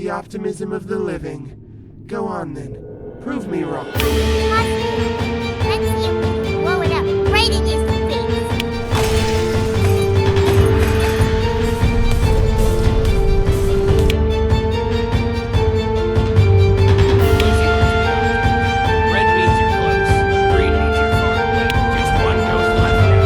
the optimism of the living. Go on then. Prove me wrong. Let's see if we can blow it up right in his face. Red means you're close. Green means you're far away. Just one ghost left now.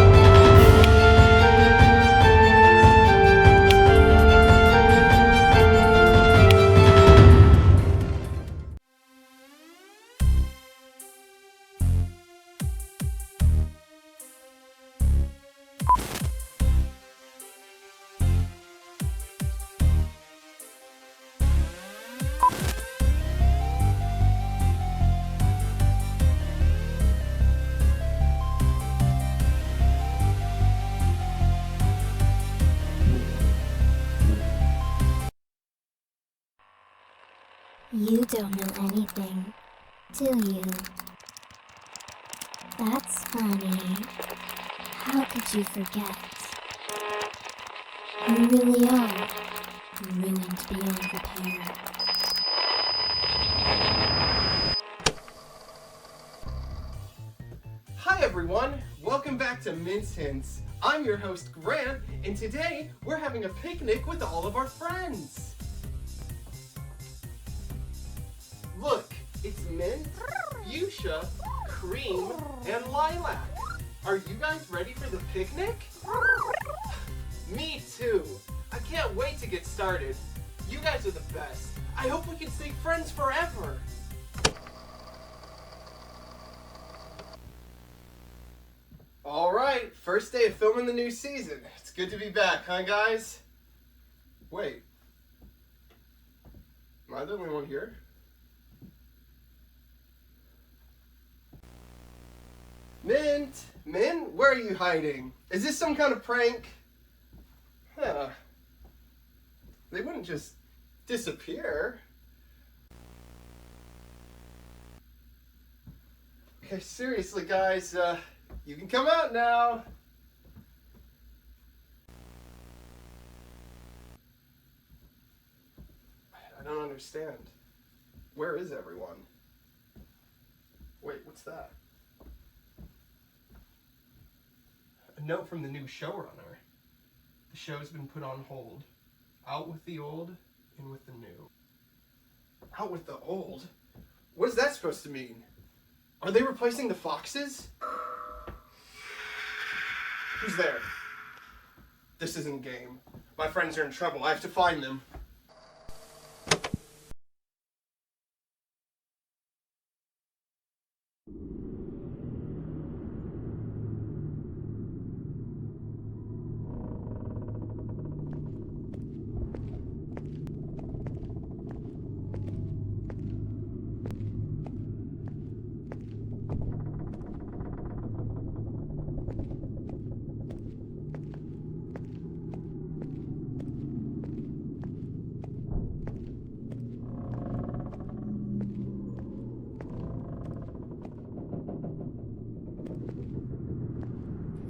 You don't know anything, do you? That's funny. How could you forget? You really are ruined beyond repair. Hi everyone, welcome back to Mince Hints. I'm your host Grant, and today we're having a picnic with all of our friends. Look, it's Mint, Fuchsia, Cream, and Lilac. Are you guys ready for the picnic? Me too. I can't wait to get started. You guys are the best. I hope we can stay friends forever. Alright, first day of filming the new season. It's good to be back, huh guys? Wait. Am I the only one here? Mint, where are you hiding? Is this some kind of prank? Huh. They wouldn't just disappear. Okay, seriously guys, you can come out now. I don't understand. Where is everyone? Wait, what's that? A note from the new showrunner. The show's been put on hold. Out with the old, in with the new. Out with the old? What is that supposed to mean? Are they replacing the foxes? Who's there? This isn't a game. My friends are in trouble. I have to find them.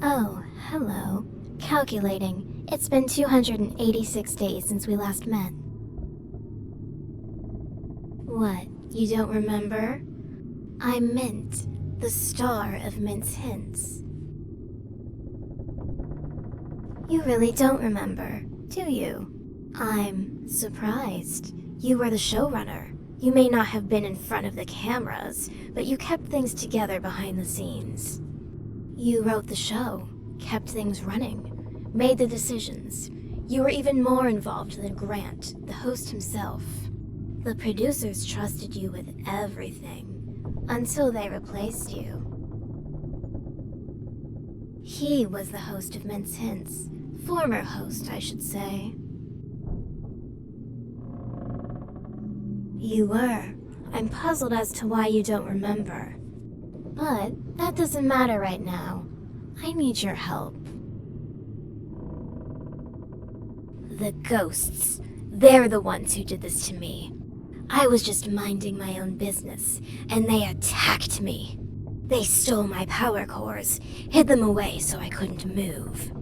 Oh, hello. Calculating. It's been 286 days since we last met. What, you don't remember? I'm Mint, the star of Mince Hints. You really don't remember, do you? I'm surprised. You were the showrunner. You may not have been in front of the cameras, but you kept things together behind the scenes. You wrote the show, kept things running, made the decisions. You were even more involved than Grant, the host himself. The producers trusted you with everything, until they replaced you. He was the host of Mince Hints. Former host, I should say. You were. I'm puzzled as to why you don't remember. But that doesn't matter right now. I need your help. The ghosts. They're the ones who did this to me. I was just minding my own business, and they attacked me. They stole my power cores, hid them away so I couldn't move.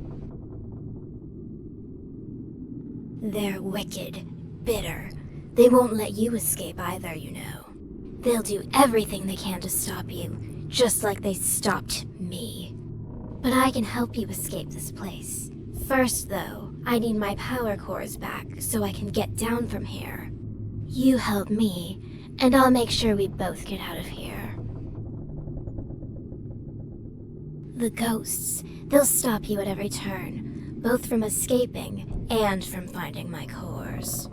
They're wicked, bitter. They won't let you escape either, you know. They'll do everything they can to stop you, just like they stopped me. But I can help you escape this place. First, though, I need my power cores back so I can get down from here. You help me, and I'll make sure we both get out of here. The ghosts, they'll stop you at every turn, both from escaping and from finding my cores.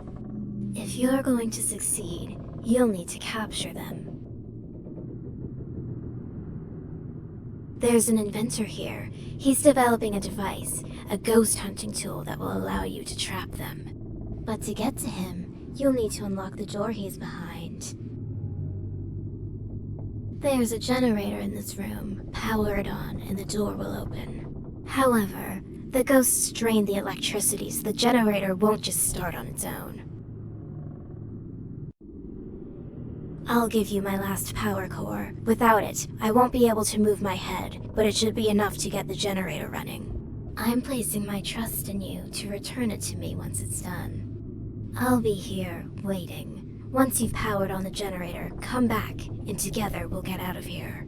If you're going to succeed, you'll need to capture them. There's an inventor here. He's developing a device, a ghost hunting tool that will allow you to trap them. But to get to him, you'll need to unlock the door he's behind. There's a generator in this room. Power it on and the door will open. However, the ghosts drain the electricity so the generator won't just start on its own. I'll give you my last power core. Without it, I won't be able to move my head, but it should be enough to get the generator running. I'm placing my trust in you to return it to me once it's done. I'll be here, waiting. Once you've powered on the generator, come back, and together we'll get out of here.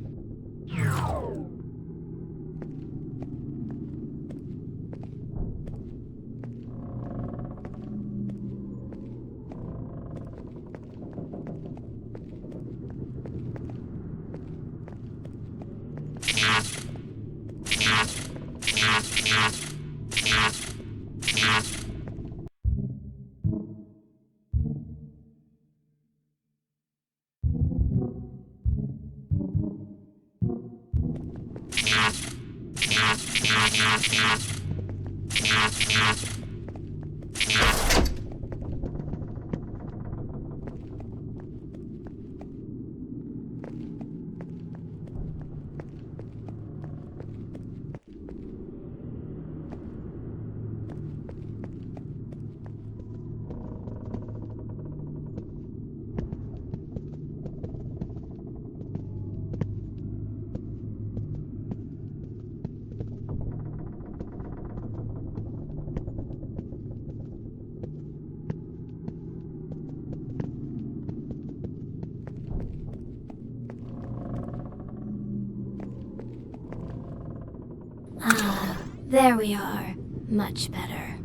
Ah, there we are. Much better.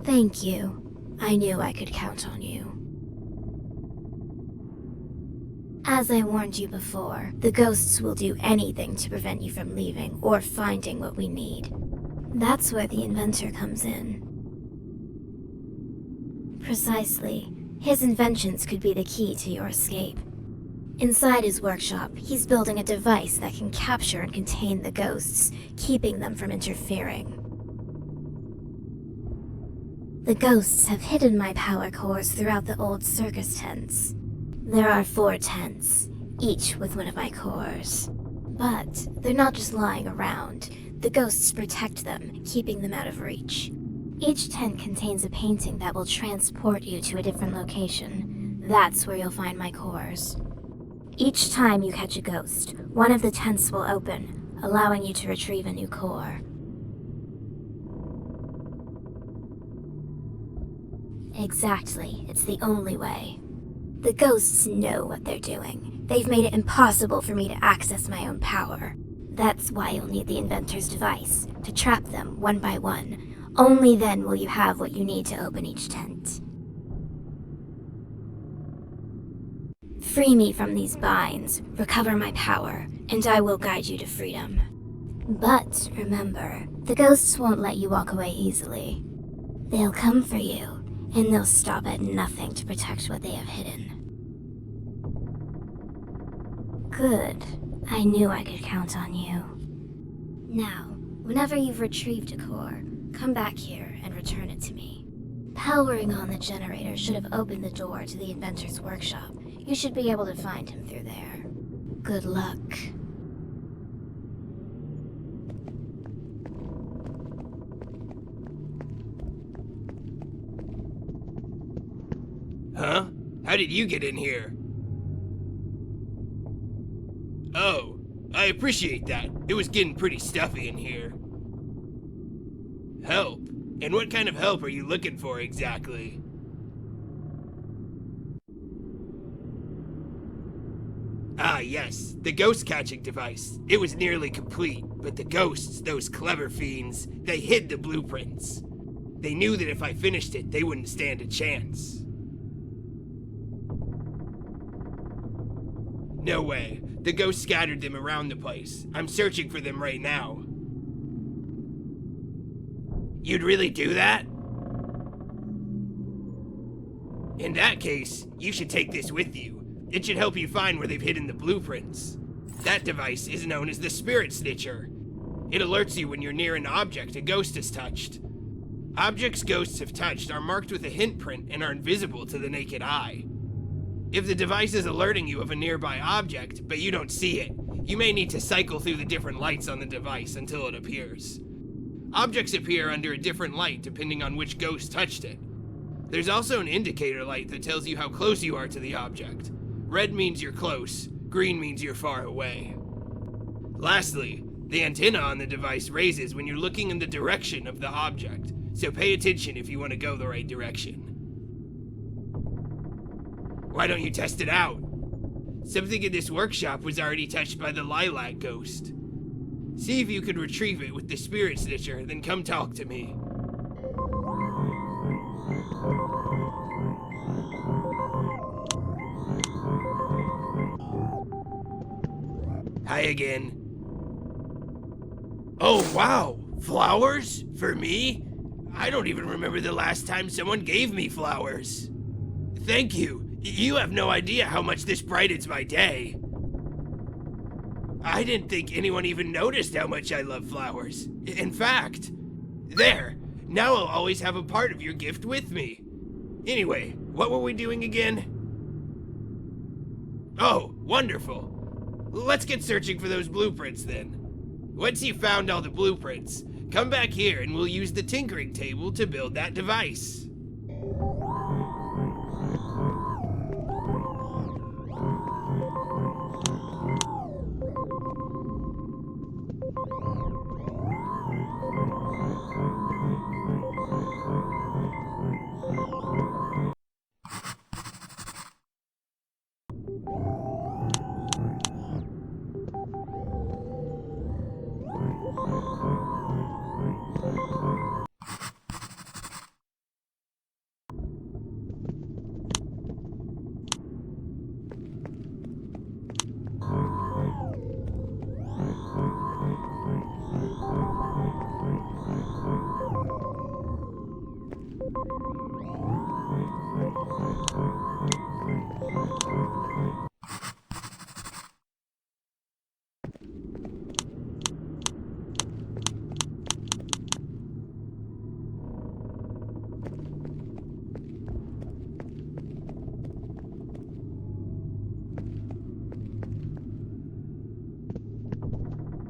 Thank you. I knew I could count on you. As I warned you before, the ghosts will do anything to prevent you from leaving or finding what we need. That's where the inventor comes in. Precisely. His inventions could be the key to your escape. Inside his workshop, he's building a device that can capture and contain the ghosts, keeping them from interfering. The ghosts have hidden my power cores throughout the old circus tents. There are 4 tents, each with one of my cores. But they're not just lying around. The ghosts protect them, keeping them out of reach. Each tent contains a painting that will transport you to a different location. That's where you'll find my cores. Each time you catch a ghost, one of the tents will open, allowing you to retrieve a new core. Exactly, it's the only way. The ghosts know what they're doing. They've made it impossible for me to access my own power. That's why you'll need the inventor's device, to trap them one by one. Only then will you have what you need to open each tent. Free me from these binds, recover my power, and I will guide you to freedom. But remember, the ghosts won't let you walk away easily. They'll come for you, and they'll stop at nothing to protect what they have hidden. Good. I knew I could count on you. Now, whenever you've retrieved a core, come back here and return it to me. Powering on the generator should have opened the door to the inventor's workshop. You should be able to find him through there. Good luck. Huh? How did you get in here? Oh, I appreciate that. It was getting pretty stuffy in here. Help. And what kind of help are you looking for exactly? Ah, yes, the ghost catching device. It was nearly complete, but the ghosts, those clever fiends, they hid the blueprints. They knew that if I finished it, they wouldn't stand a chance. No way. The ghosts scattered them around the place. I'm searching for them right now. You'd really do that? In that case, you should take this with you. It should help you find where they've hidden the blueprints. That device is known as the Spirit Snitcher. It alerts you when you're near an object a ghost has touched. Objects ghosts have touched are marked with a hint print and are invisible to the naked eye. If the device is alerting you of a nearby object, but you don't see it, you may need to cycle through the different lights on the device until it appears. Objects appear under a different light depending on which ghost touched it. There's also an indicator light that tells you how close you are to the object. Red means you're close, green means you're far away. Lastly, the antenna on the device raises when you're looking in the direction of the object, so pay attention if you want to go the right direction. Why don't you test it out? Something in this workshop was already touched by the lilac ghost. See if you can retrieve it with the Spirit Snitcher, then come talk to me. Hi again. Oh wow, flowers? For me? I don't even remember the last time someone gave me flowers. Thank you. You have no idea how much this brightens my day. I didn't think anyone even noticed how much I love flowers. In fact, there, now I'll always have a part of your gift with me. Anyway, what were we doing again? Oh, wonderful. Let's get searching for those blueprints then. Once you've found all the blueprints, come back here and we'll use the tinkering table to build that device.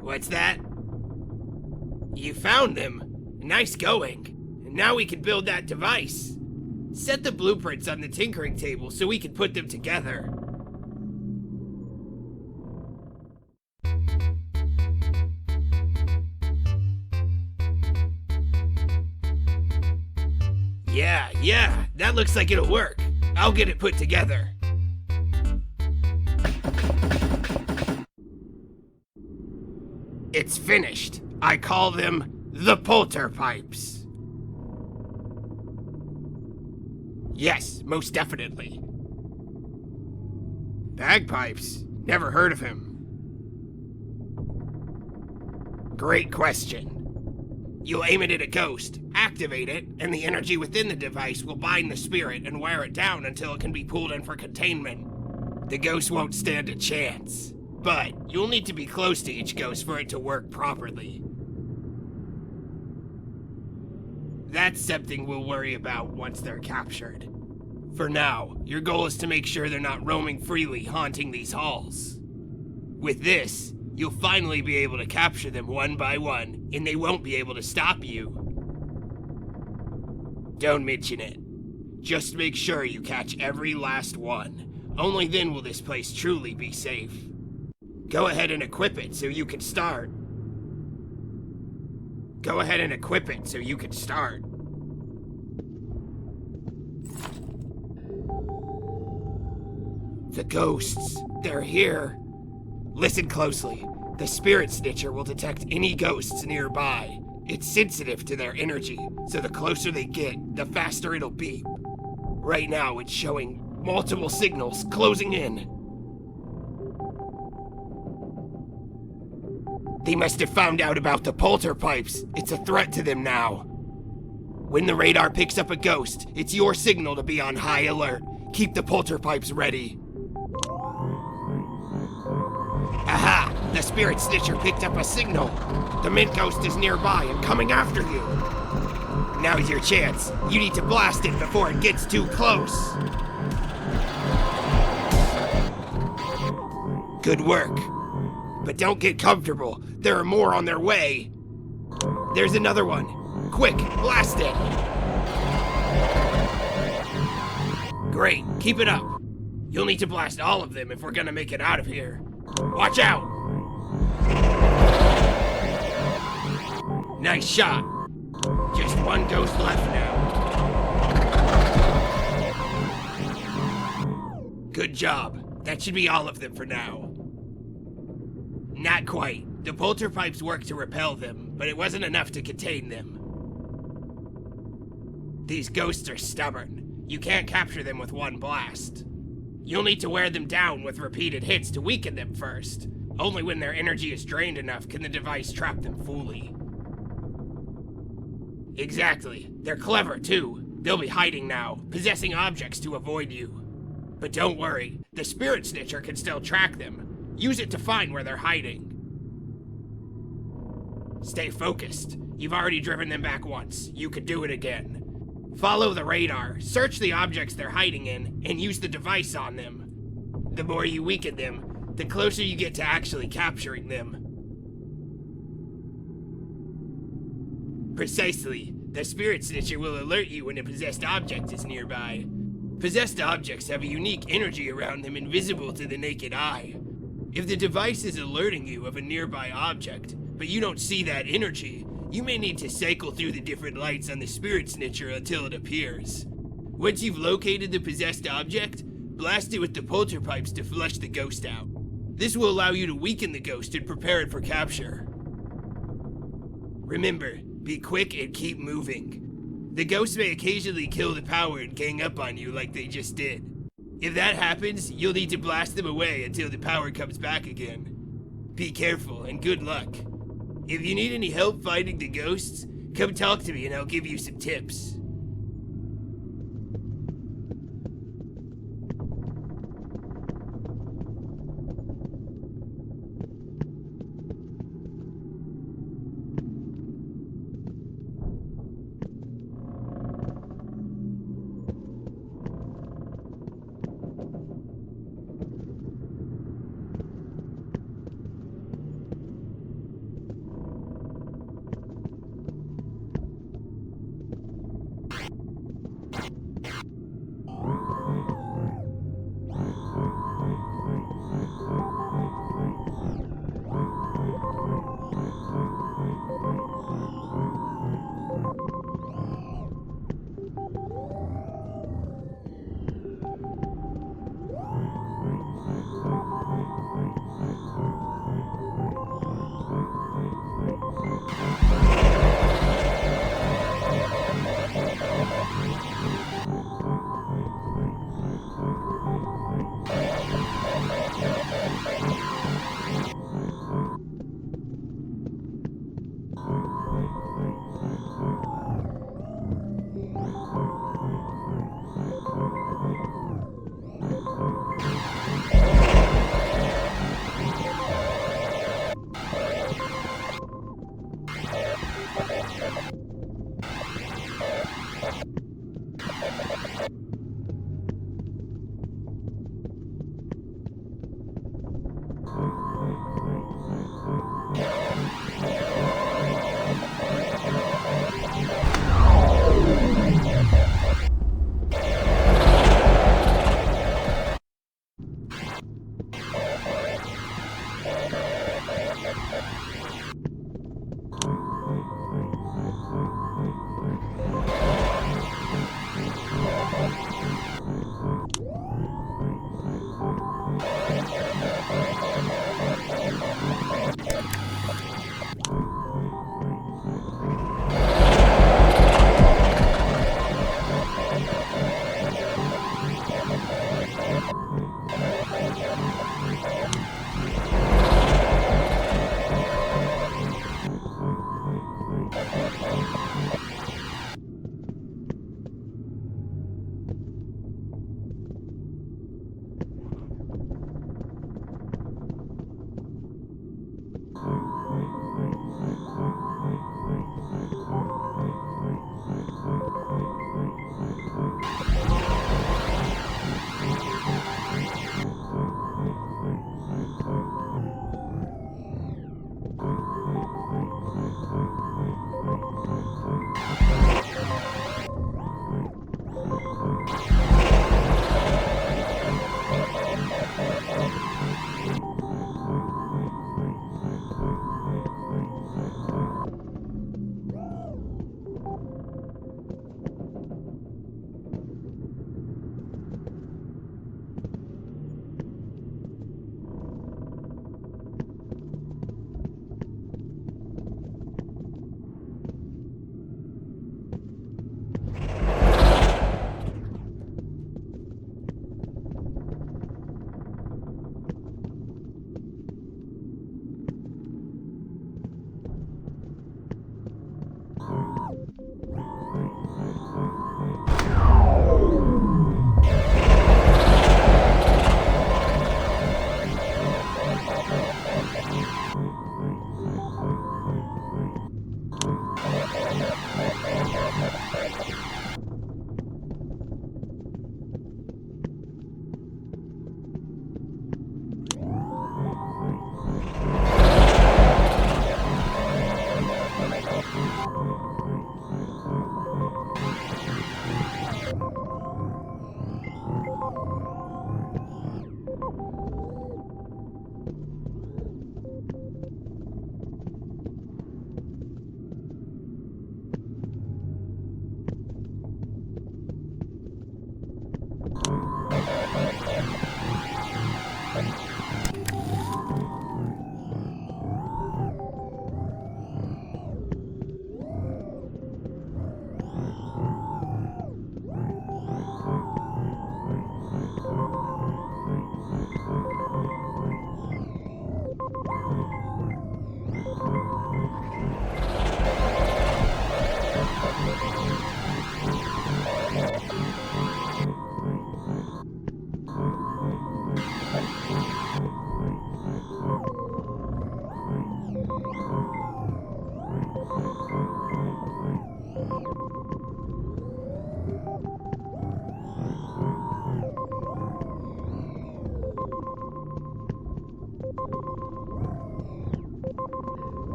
What's that? You found them. Nice going. Now we can build that device. Set the blueprints on the tinkering table so we can put them together. Yeah, that looks like it'll work. I'll get it put together. It's finished. I call them the Polter Pipes. Yes, most definitely. Bagpipes? Never heard of him. Great question. You'll aim it at a ghost, activate it, and the energy within the device will bind the spirit and wear it down until it can be pulled in for containment. The ghost won't stand a chance. But you'll need to be close to each ghost for it to work properly. That's something we'll worry about once they're captured. For now, your goal is to make sure they're not roaming freely haunting these halls. With this, you'll finally be able to capture them one by one, and they won't be able to stop you. Don't mention it. Just make sure you catch every last one. Only then will this place truly be safe. Go ahead and equip it so you can start. Go ahead and equip it so you can start. The ghosts, they're here. Listen closely. The Spirit Snitcher will detect any ghosts nearby. It's sensitive to their energy, so the closer they get, the faster it'll beep. Right now, it's showing multiple signals closing in. They must have found out about the polterpipes. It's a threat to them now. When the radar picks up a ghost, it's your signal to be on high alert. Keep the polterpipes ready. Aha! The Spirit Snitcher picked up a signal. The mint ghost is nearby and coming after you. Now's your chance. You need to blast it before it gets too close. Good work. But don't get comfortable. There are more on their way. There's another one. Quick, blast it. Great, keep it up. You'll need to blast all of them if we're gonna make it out of here. Watch out! Nice shot. Just one ghost left now. Good job. That should be all of them for now. Not quite. The polterpipes work to repel them, but it wasn't enough to contain them. These ghosts are stubborn. You can't capture them with one blast. You'll need to wear them down with repeated hits to weaken them first. Only when their energy is drained enough can the device trap them fully. Exactly. They're clever, too. They'll be hiding now, possessing objects to avoid you. But don't worry, the Spirit Snitcher can still track them. Use it to find where they're hiding. Stay focused. You've already driven them back once. You can do it again. Follow the radar, search the objects they're hiding in, and use the device on them. The more you weaken them, the closer you get to actually capturing them. Precisely. The Spirit Snitcher will alert you when a possessed object is nearby. Possessed objects have a unique energy around them invisible to the naked eye. If the device is alerting you of a nearby object, but you don't see that energy, you may need to cycle through the different lights on the Spirit Snitcher until it appears. Once you've located the possessed object, blast it with the polterpipes to flush the ghost out. This will allow you to weaken the ghost and prepare it for capture. Remember, be quick and keep moving. The ghosts may occasionally kill the power and gang up on you like they just did. If that happens, you'll need to blast them away until the power comes back again. Be careful and good luck. If you need any help finding the ghosts, come talk to me and I'll give you some tips.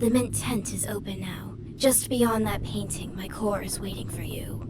The Mint tent is open now. Just beyond that painting, my core is waiting for you.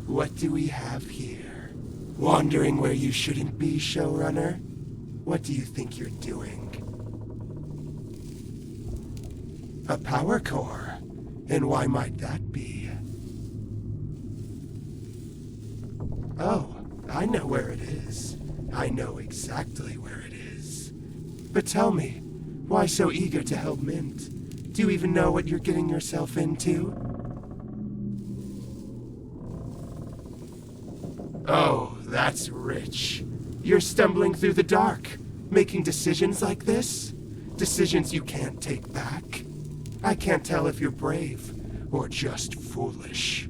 What do we have here? Wandering where you shouldn't be, showrunner? What do you think you're doing? A power core? And why might that be? Oh, I know where it is. I know exactly where it is. But tell me, why so eager to help Mint? Do you even know what you're getting yourself into? Oh, that's rich. You're stumbling through the dark, making decisions like this? Decisions you can't take back? I can't tell if you're brave or just foolish.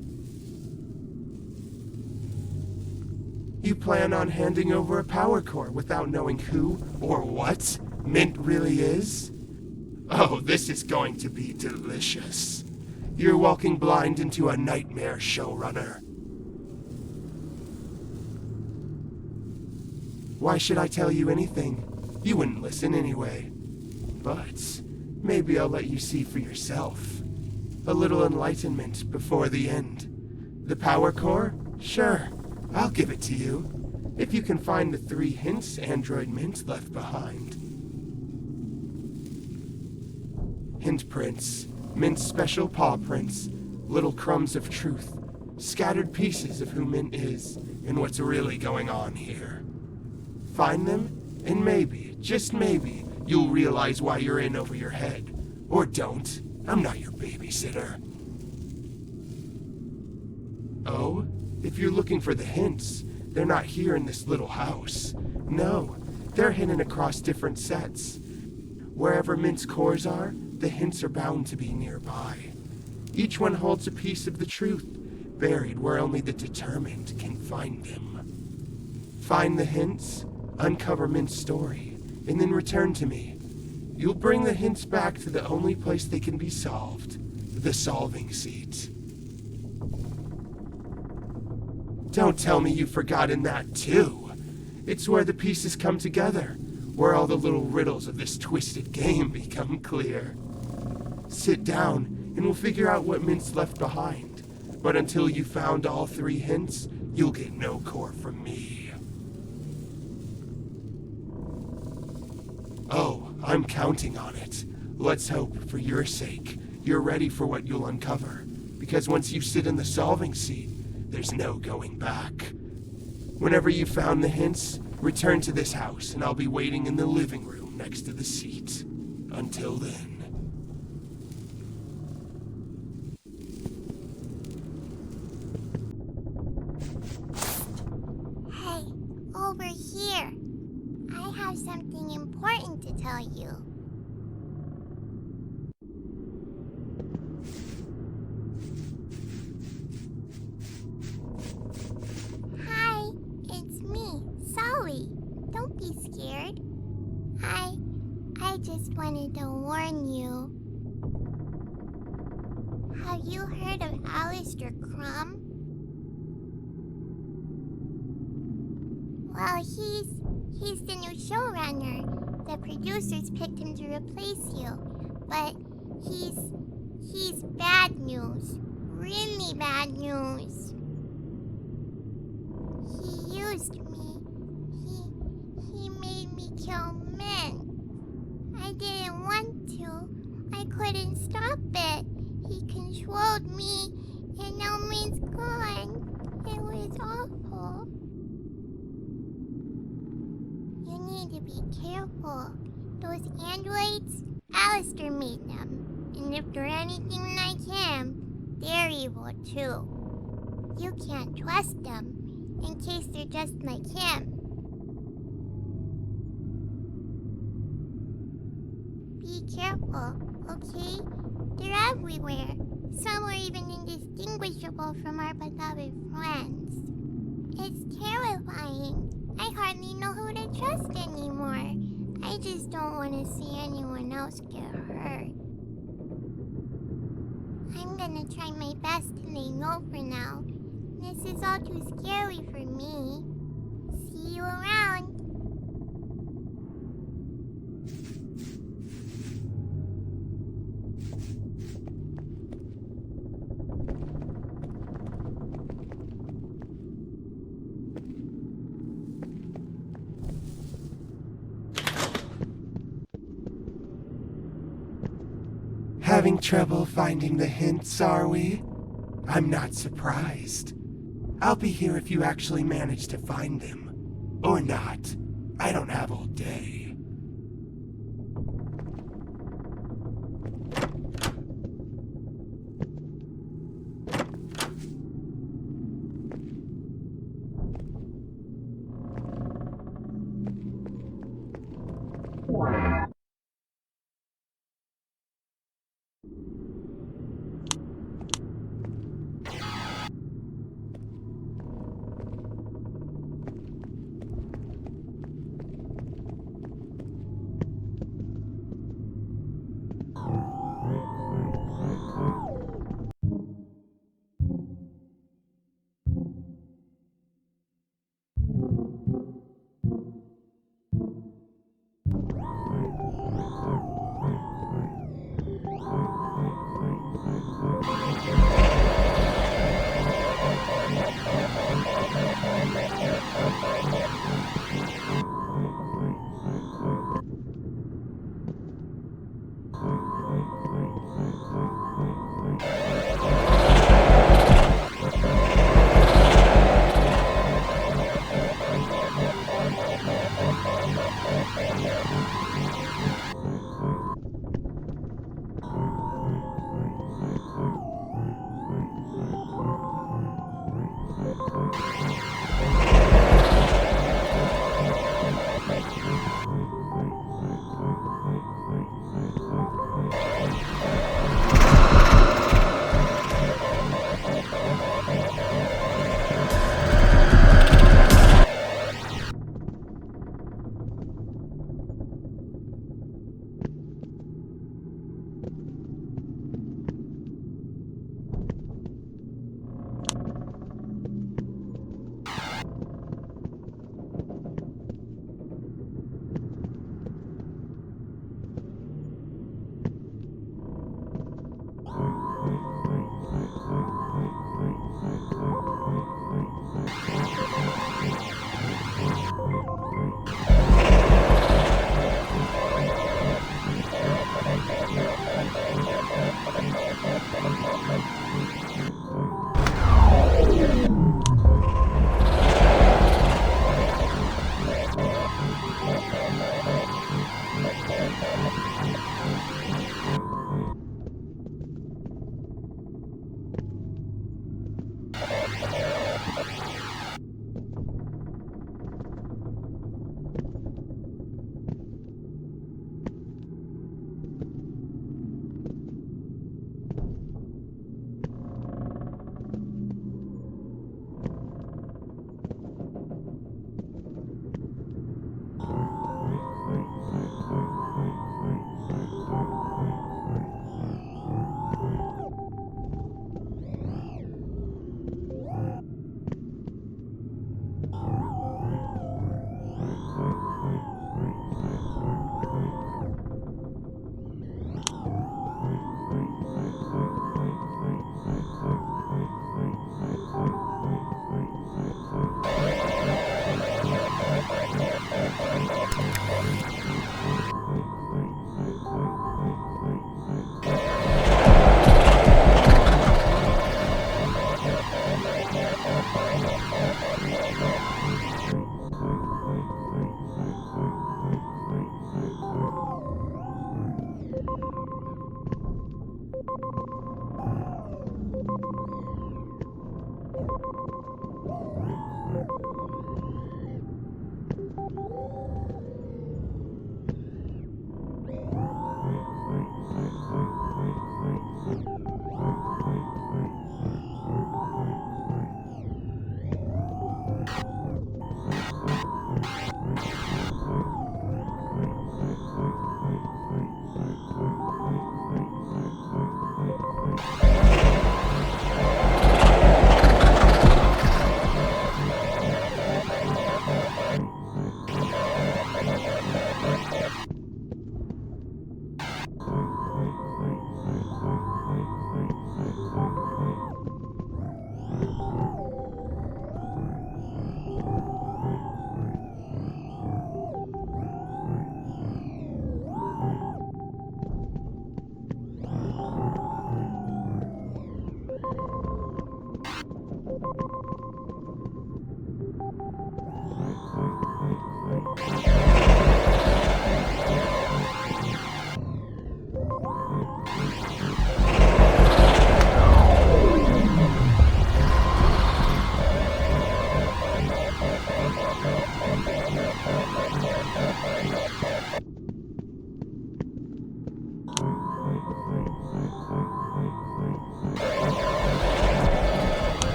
You plan on handing over a power core without knowing who or what Mint really is? Oh, this is going to be delicious. You're walking blind into a nightmare, showrunner. Why should I tell you anything? You wouldn't listen anyway. But maybe I'll let you see for yourself. A little enlightenment before the end. The power core? Sure, I'll give it to you. If you can find the 3 hints Android Mint left behind. Hint prints, Mint's special paw prints, little crumbs of truth, scattered pieces of who Mint is and what's really going on here. Find them, and maybe, just maybe, you'll realize why you're in over your head. Or don't. I'm not your babysitter. Oh? If you're looking for the hints, they're not here in this little house. No, they're hidden across different sets. Wherever Mint's cores are, the hints are bound to be nearby. Each one holds a piece of the truth, buried where only the determined can find them. Find the hints, uncover Mint's story, and then return to me. You'll bring the hints back to the only place they can be solved, the solving seat. Don't tell me you've forgotten that too. It's where the pieces come together, where all the little riddles of this twisted game become clear. Sit down, and we'll figure out what Mint's left behind. But until you found all 3 hints, you'll get no core from me. Oh, I'm counting on it. Let's hope, for your sake, you're ready for what you'll uncover. Because once you sit in the solving seat, there's no going back. Whenever you've found the hints, return to this house, and I'll be waiting in the living room next to the seat. Until then. Hey, over here. I have something important to tell you. Hi, it's me, Sully. Don't be scared. I just wanted to warn you. Have you heard of Alistair Crumb? Well, he's the new showrunner. The producers picked him to replace you. But he's bad news. Really bad news. He used me. He made me kill men. I didn't want to. I couldn't stop it. He controlled me, and now Min's gone. It was awful. You need to be careful. Those androids, Alistair made them. And if they're anything like him, they're evil too. You can't trust them, in case they're just like him. Be careful, okay? They're everywhere. Some are even indistinguishable from our beloved friends. It's terrifying. I hardly know who to trust anymore. I just don't want to see anyone else get hurt. I'm gonna try my best to lay low for now. This is all too scary for me. See you around. Having trouble finding the hints, are we? I'm not surprised. I'll be here if you actually manage to find them. Or not. I don't have all day.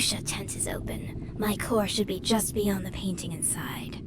Fuchsia tent is open. My core should be just beyond the painting inside.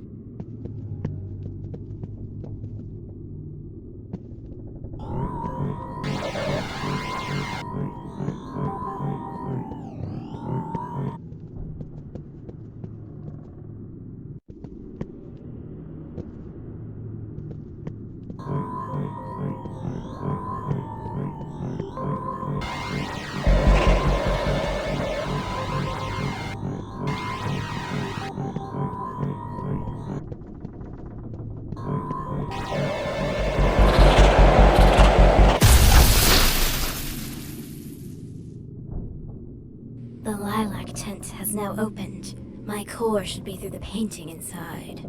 The lilac tent has now opened. My core should be through the painting inside.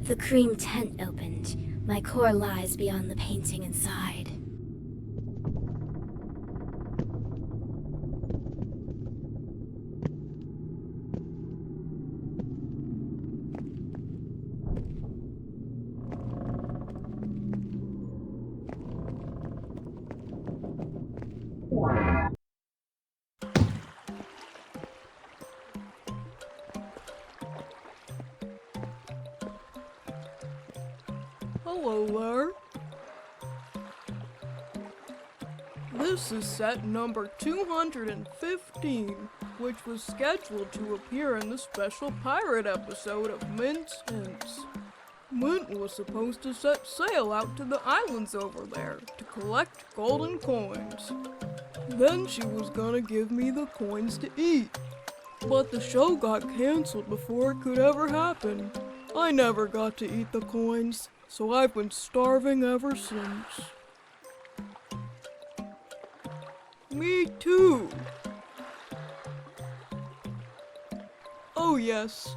The cream tent opened. My core lies beyond the painting inside. Hello there. This is set number 215, which was scheduled to appear in the special pirate episode of Mint's Hints. Mint was supposed to set sail out to the islands over there to collect golden coins. Then she was gonna give me the coins to eat. But the show got canceled before it could ever happen. I never got to eat the coins, so I've been starving ever since. Me too. Oh yes,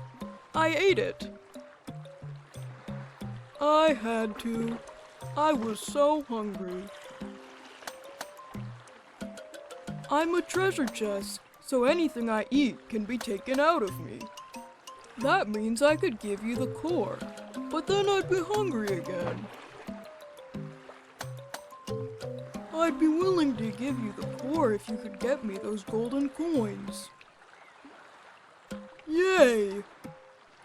I ate it. I had to. I was so hungry. I'm a treasure chest, so anything I eat can be taken out of me. That means I could give you the core, but then I'd be hungry again. I'd be willing to give you the core if you could get me those golden coins. Yay!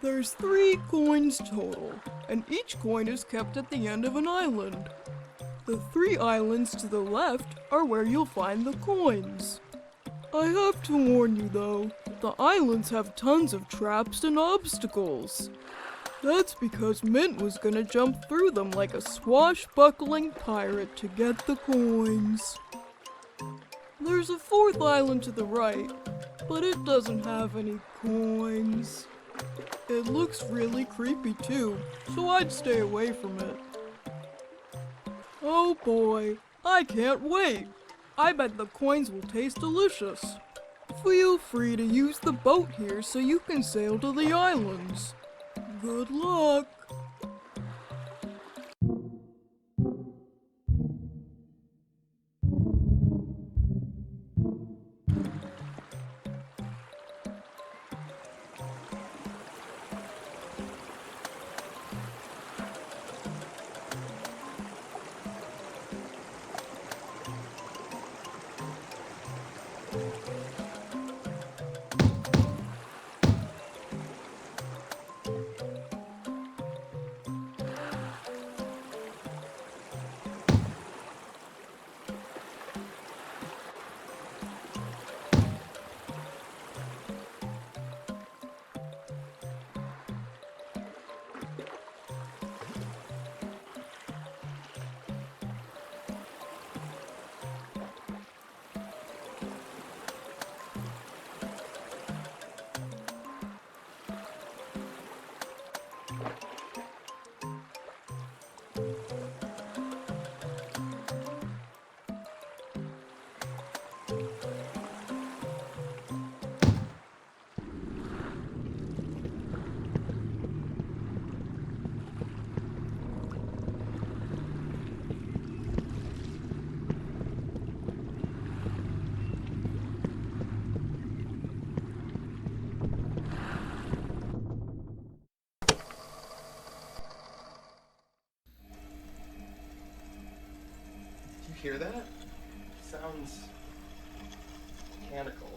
There's 3 coins total, and each coin is kept at the end of an island. The 3 islands to the left are where you'll find the coins. I have to warn you though, the islands have tons of traps and obstacles. That's because Mint was gonna jump through them like a swashbuckling pirate to get the coins. There's a 4th island to the right, but it doesn't have any coins. It looks really creepy too, so I'd stay away from it. Oh boy, I can't wait! I bet the coins will taste delicious. Feel free to use the boat here so you can sail to the islands. Good luck! Hear that? Sounds mechanical.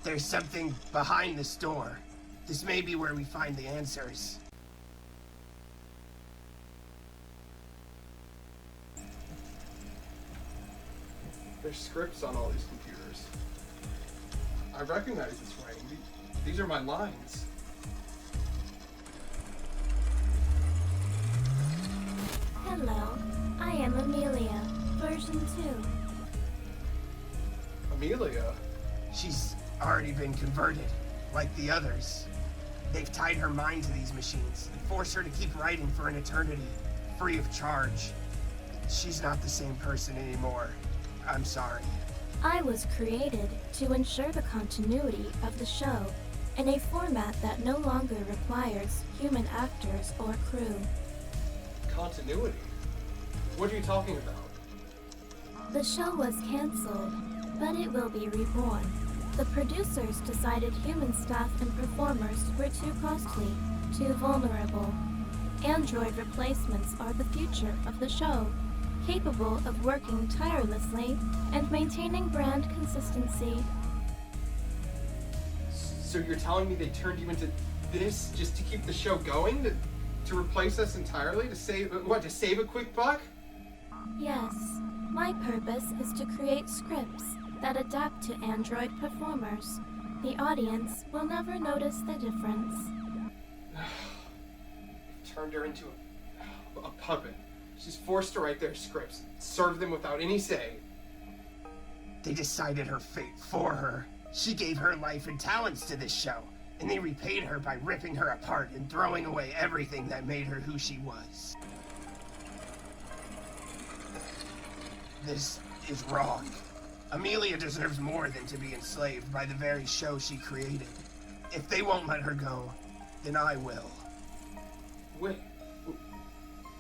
There's something behind this door. This may be where we find the answers. There's scripts on all these computers. I recognize this writing. These are my lines. Hello, I am Amelia, version 2. Amelia? She's already been converted, like the others. They've tied her mind to these machines and forced her to keep writing for an eternity, free of charge. She's not the same person anymore. I'm sorry. I was created to ensure the continuity of the show in a format that no longer requires human actors or crew. Continuity? What are you talking about? The show was cancelled, but it will be reborn. The producers decided human staff and performers were too costly, too vulnerable. Android replacements are the future of the show, capable of working tirelessly and maintaining brand consistency. So you're telling me they turned you into this just to keep the show going? To replace us entirely? To save a quick buck? Yes, my purpose is to create scripts that adapt to Android performers. The audience will never notice the difference. Turned her into a puppet. She's forced to write their scripts, serve them without any say. They decided her fate for her. She gave her life and talents to this show, and they repaid her by ripping her apart and throwing away everything that made her who she was. This is wrong. Amelia deserves more than to be enslaved by the very show she created. If they won't let her go, then I will. Wait,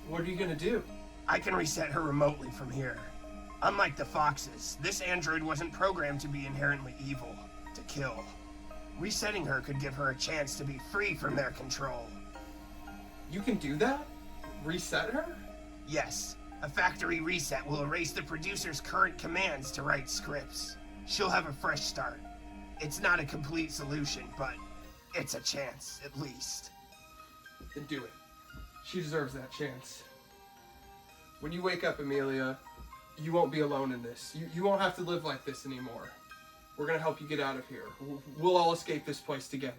what are you gonna do? I can reset her remotely from here. Unlike the Foxes, this android wasn't programmed to be inherently evil, to kill. Resetting her could give her a chance to be free from their control. You can do that? Reset her? Yes, a factory reset will erase the producer's current commands to write scripts. She'll have a fresh start. It's not a complete solution, but it's a chance, at least. Then do it. She deserves that chance. When you wake up, Amelia, you won't be alone in this. You won't have to live like this anymore. We're gonna help you get out of here. We'll all escape this place together.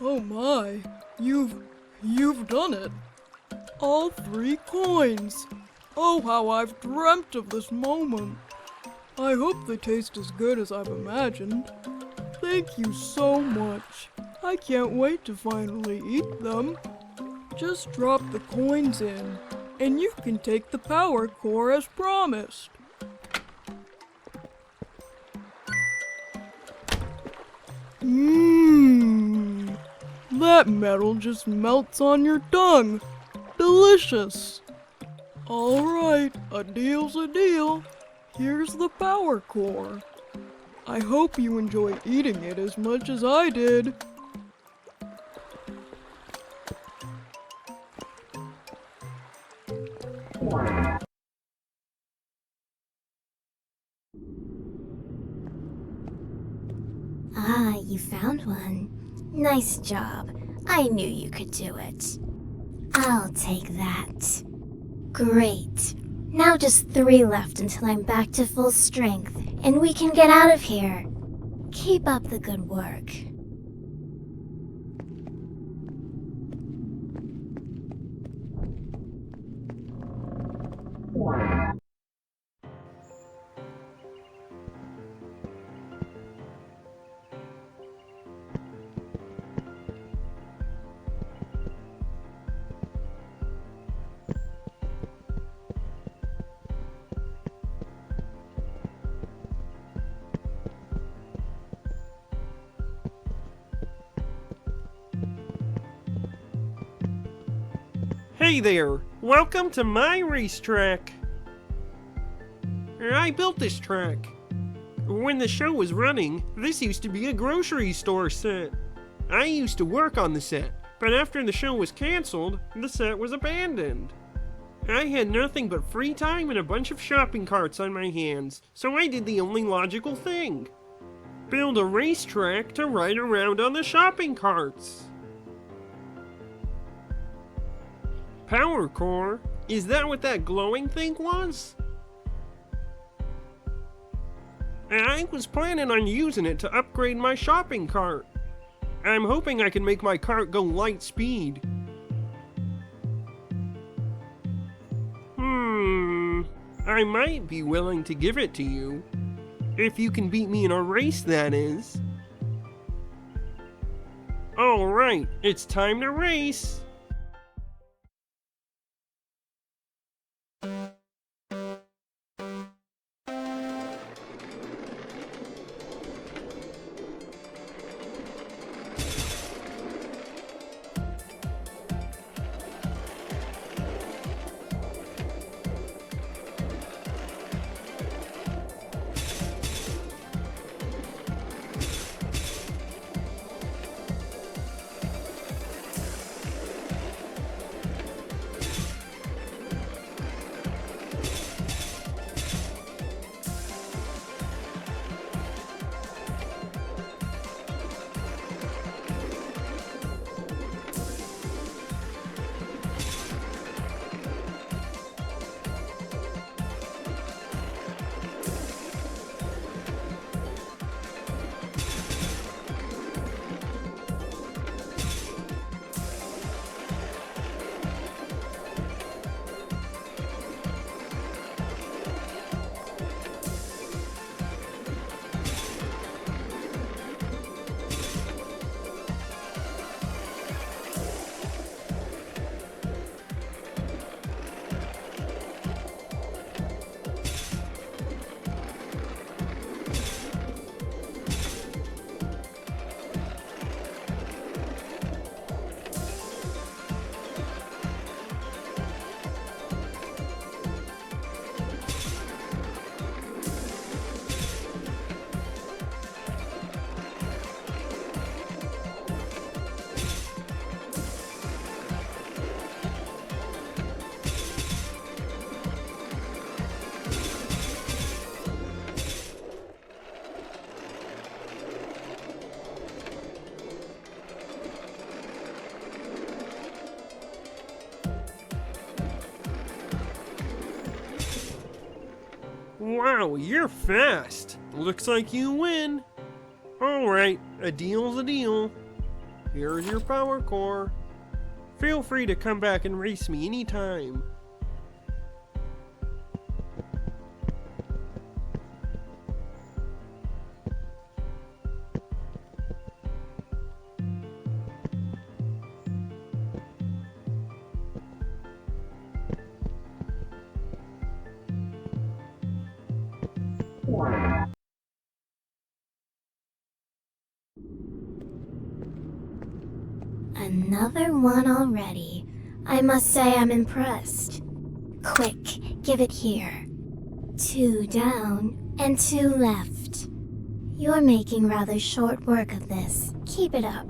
Oh my, you've done it. All 3 coins. Oh, how I've dreamt of this moment. I hope they taste as good as I've imagined. Thank you so much. I can't wait to finally eat them. Just drop the coins in, and you can take the power core as promised. Mmm. That metal just melts on your tongue. Delicious. Alright, a deal's a deal. Here's the power core. I hope you enjoy eating it as much as I did. Ah, you found one. Nice job. I knew you could do it. I'll take that. Great. Now just 3 left until I'm back to full strength, and we can get out of here. Keep up the good work. Hey there! Welcome to my racetrack! I built this track. When the show was running, this used to be a grocery store set. I used to work on the set, but after the show was canceled, the set was abandoned. I had nothing but free time and a bunch of shopping carts on my hands, so I did the only logical thing. Build a racetrack to ride around on the shopping carts. Power core? Is that what that glowing thing was? I was planning on using it to upgrade my shopping cart. I'm hoping I can make my cart go light speed. I might be willing to give it to you. If you can beat me in a race, that is. Alright, it's time to race! Wow, you're fast. Looks like you win. Alright, a deal's a deal. Here's your power core. Feel free to come back and race me anytime. Another one already. I must say I'm impressed. Quick, give it here. 2 down and 2 left. You're making rather short work of this. Keep it up.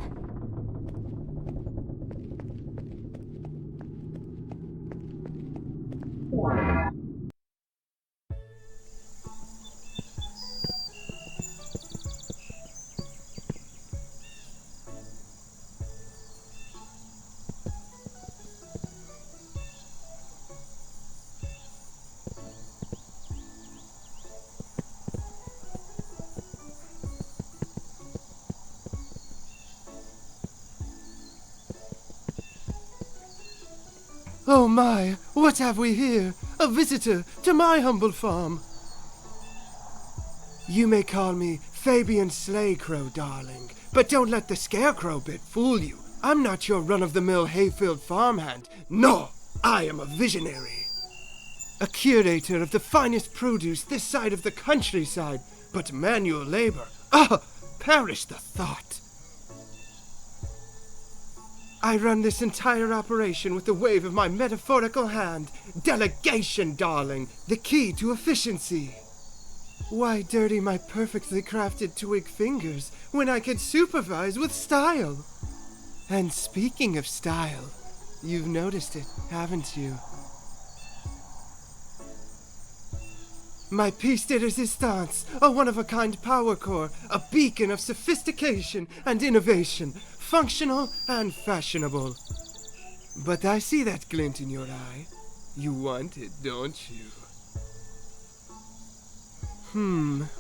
Oh my, what have we here? A visitor to my humble farm. You may call me Fabian Slaycrow, darling, but don't let the scarecrow bit fool you. I'm not your run-of-the-mill hay-filled farmhand. No, I am a visionary. A curator of the finest produce this side of the countryside, but manual labor. Ah, perish the thought. I run this entire operation with the wave of my metaphorical hand. Delegation, darling, the key to efficiency. Why dirty my perfectly crafted twig fingers when I can supervise with style? And speaking of style, you've noticed it, haven't you? My piece de resistance, a one-of-a-kind power core, a beacon of sophistication and innovation, functional and fashionable. But I see that glint in your eye. You want it, don't you?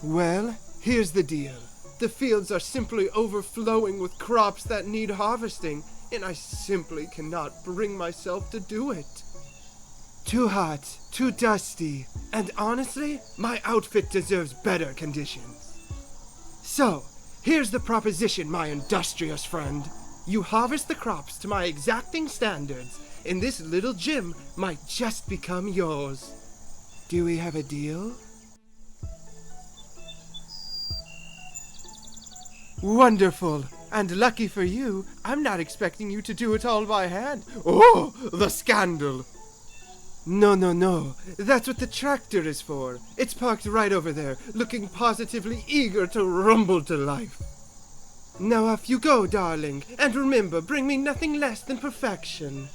Well, here's the deal. The fields are simply overflowing with crops that need harvesting, and I simply cannot bring myself to do it. Too hot, too dusty, and honestly, my outfit deserves better conditions. So, here's the proposition, my industrious friend. You harvest the crops to my exacting standards, and this little gym might just become yours. Do we have a deal? Wonderful. And lucky for you, I'm not expecting you to do it all by hand. Oh, the scandal. No. That's what the tractor is for. It's parked right over there, looking positively eager to rumble to life. Now off you go, darling, and remember, bring me nothing less than perfection.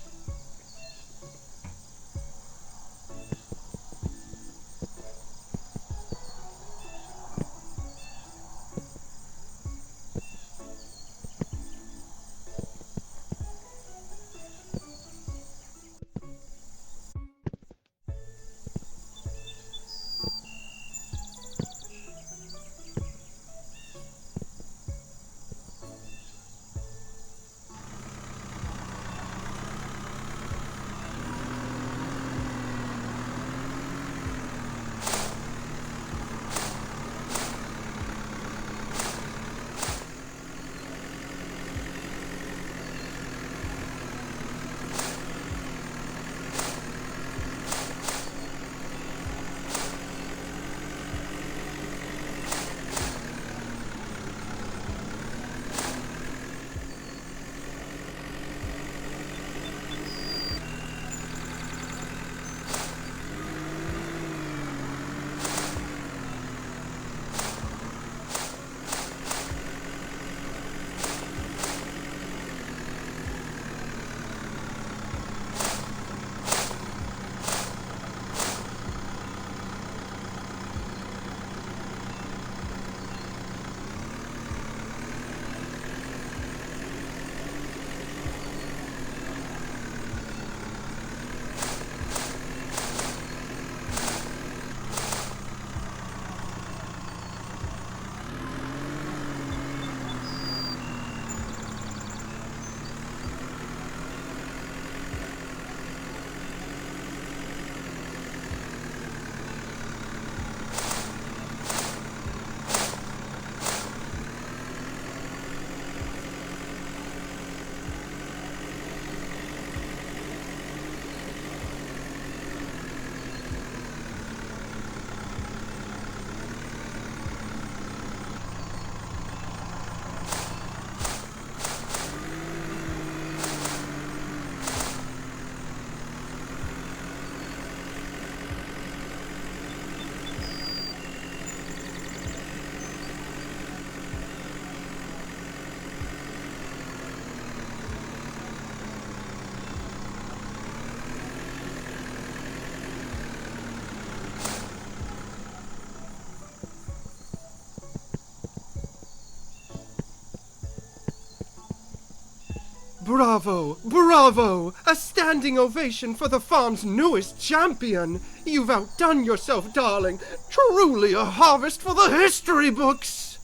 Bravo! Bravo! A standing ovation for the farm's newest champion! You've outdone yourself, darling! Truly a harvest for the history books!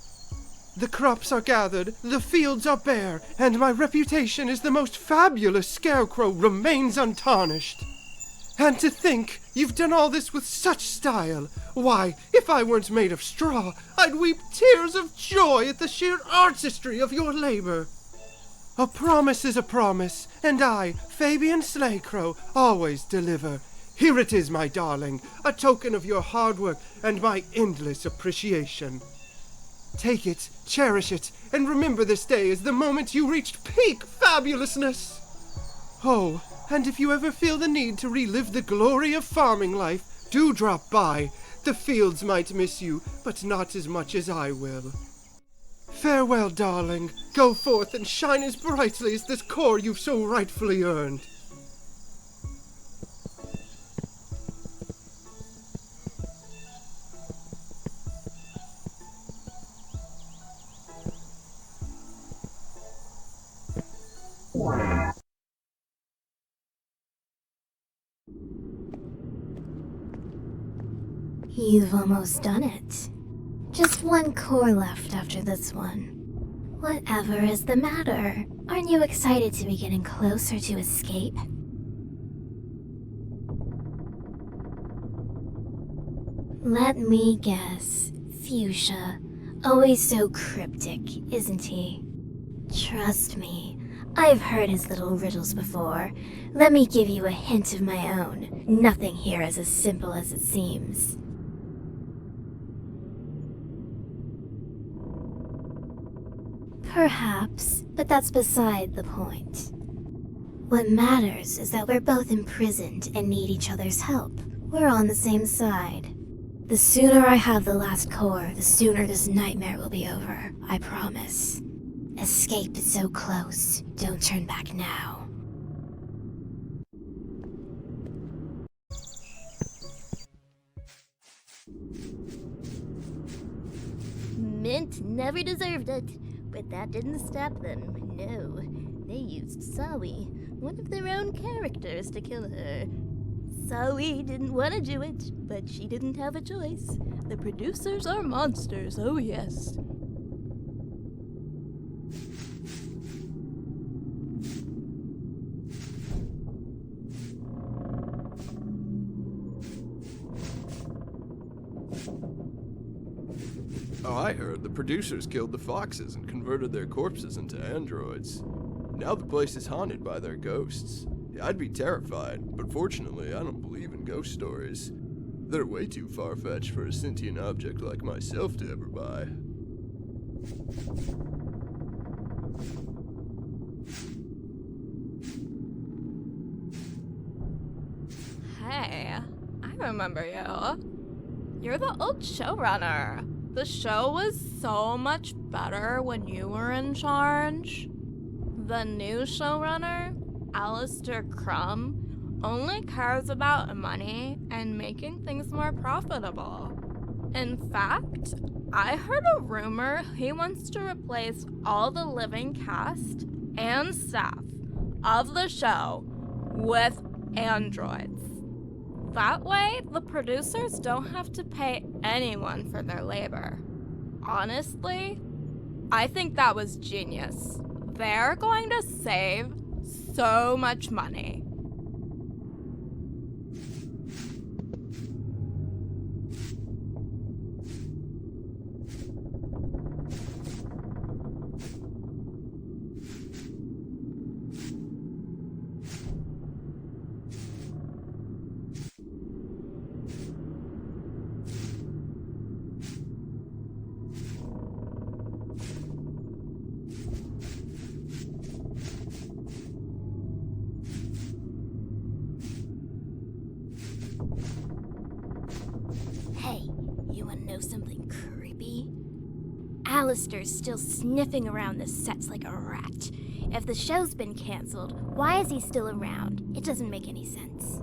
The crops are gathered, the fields are bare, and my reputation as the most fabulous scarecrow remains untarnished. And to think you've done all this with such style! Why, if I weren't made of straw, I'd weep tears of joy at the sheer artistry of your labor. A promise is a promise, and I, Fabian Slaycrow, always deliver. Here it is, my darling, a token of your hard work and my endless appreciation. Take it, cherish it, and remember this day as the moment you reached peak fabulousness. Oh, and if you ever feel the need to relive the glory of farming life, do drop by. The fields might miss you, but not as much as I will. Farewell, darling. Go forth and shine as brightly as this core you've so rightfully earned. You've almost done it. Just one core left after this one. Whatever is the matter? Aren't you excited to be getting closer to escape? Let me guess. Fuchsia. Always so cryptic, isn't he? Trust me, I've heard his little riddles before. Let me give you a hint of my own. Nothing here is as simple as it seems. Perhaps, but that's beside the point. What matters is that we're both imprisoned and need each other's help. We're on the same side. The sooner I have the last core, the sooner this nightmare will be over, I promise. Escape is so close. Don't turn back now. Mint never deserved it, but that didn't stop them. No, they used Sawi, one of their own characters, to kill her. Sawi didn't want to do it, but she didn't have a choice. The producers are monsters, oh yes. Oh, I heard the producers killed the foxes and converted their corpses into androids. Now the place is haunted by their ghosts. I'd be terrified, but fortunately I don't believe in ghost stories. They're way too far-fetched for a sentient object like myself to ever buy. Hey, I remember you. You're the old showrunner. The show was so much better when you were in charge. The new showrunner, Alistair Crumb, only cares about money and making things more profitable. In fact, I heard a rumor he wants to replace all the living cast and staff of the show with androids. That way, the producers don't have to pay anyone for their labor. Honestly, I think that was genius. They're going to save so much money. Hey, you wanna know something creepy? Alistair's still sniffing around the sets like a rat. If the show's been canceled, why is he still around? It doesn't make any sense.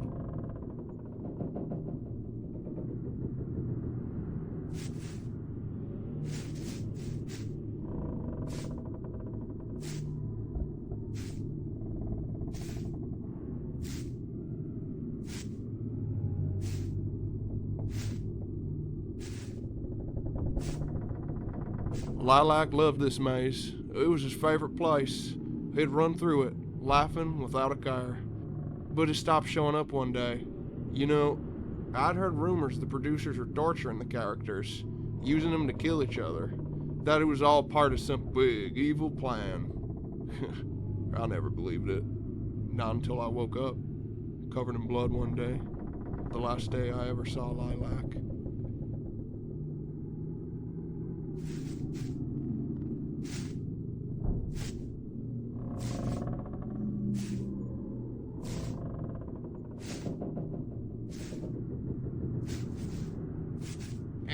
Lilac loved this maze. It was his favorite place. He'd run through it, laughing without a care. But it stopped showing up one day. You know, I'd heard rumors the producers were torturing the characters, using them to kill each other. That it was all part of some big, evil plan. I never believed it. Not until I woke up, covered in blood one day. The last day I ever saw Lilac.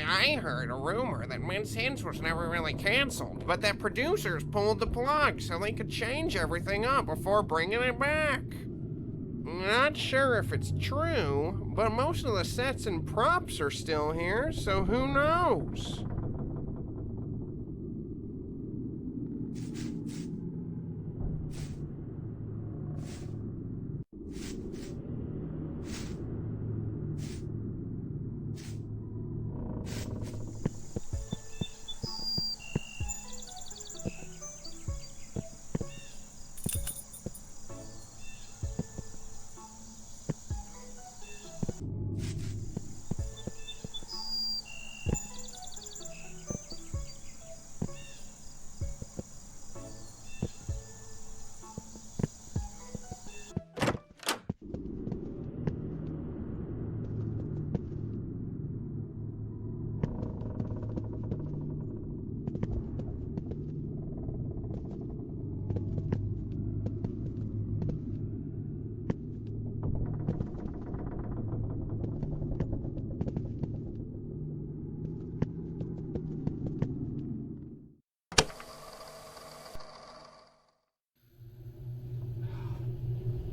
I heard a rumor that Mince Hints was never really canceled, but that producers pulled the plug so they could change everything up before bringing it back. Not sure if it's true, but most of the sets and props are still here, so who knows?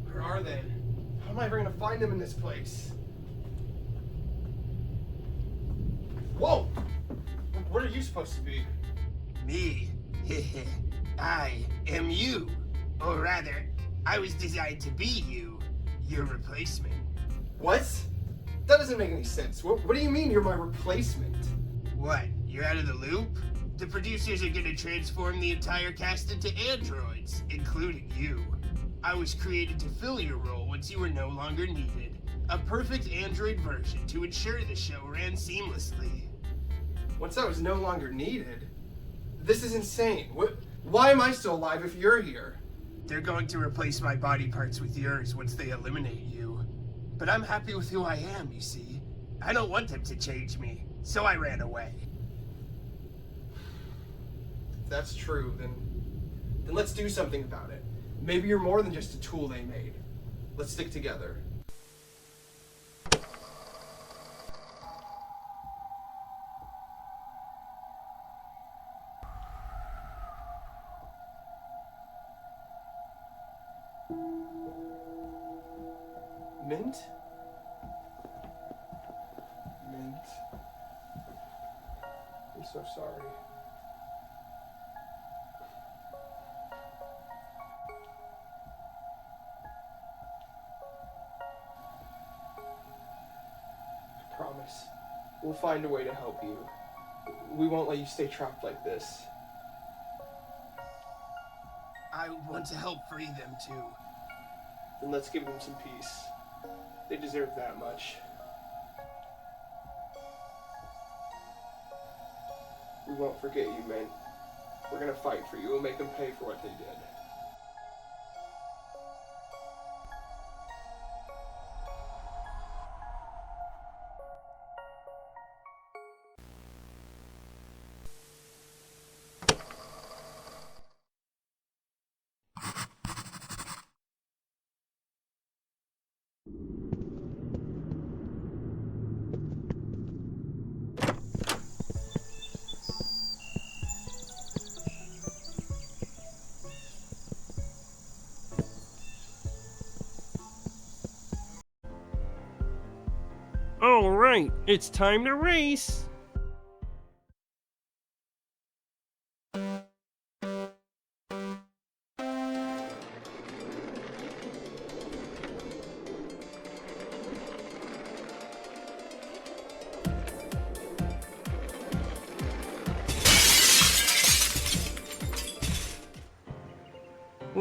Where are they? How am I ever gonna find them in this place? Whoa! What are you supposed to be? Me? I am you. Or rather, I was designed to be you, your replacement. What? That doesn't make any sense. What do you mean you're my replacement? What, you're out of the loop? The producers are gonna transform the entire cast into androids, including you. I was created to fill your role once you were no longer needed. A perfect android version to ensure the show ran seamlessly. Once I was no longer needed? This is insane. Why am I still alive if you're here? They're going to replace my body parts with yours once they eliminate you. But I'm happy with who I am, you see. I don't want them to change me, so I ran away. If that's true, then let's do something about it. Maybe you're more than just a tool they made. Let's stick together. Mint? Mint. I'm so sorry. I promise. We'll find a way to help you. We won't let you stay trapped like this. I want to help free them too. Then let's give them some peace. They deserve that much. We won't forget you, Mint. We're gonna fight for you. We'll make them pay for what they did. Alright, it's time to race!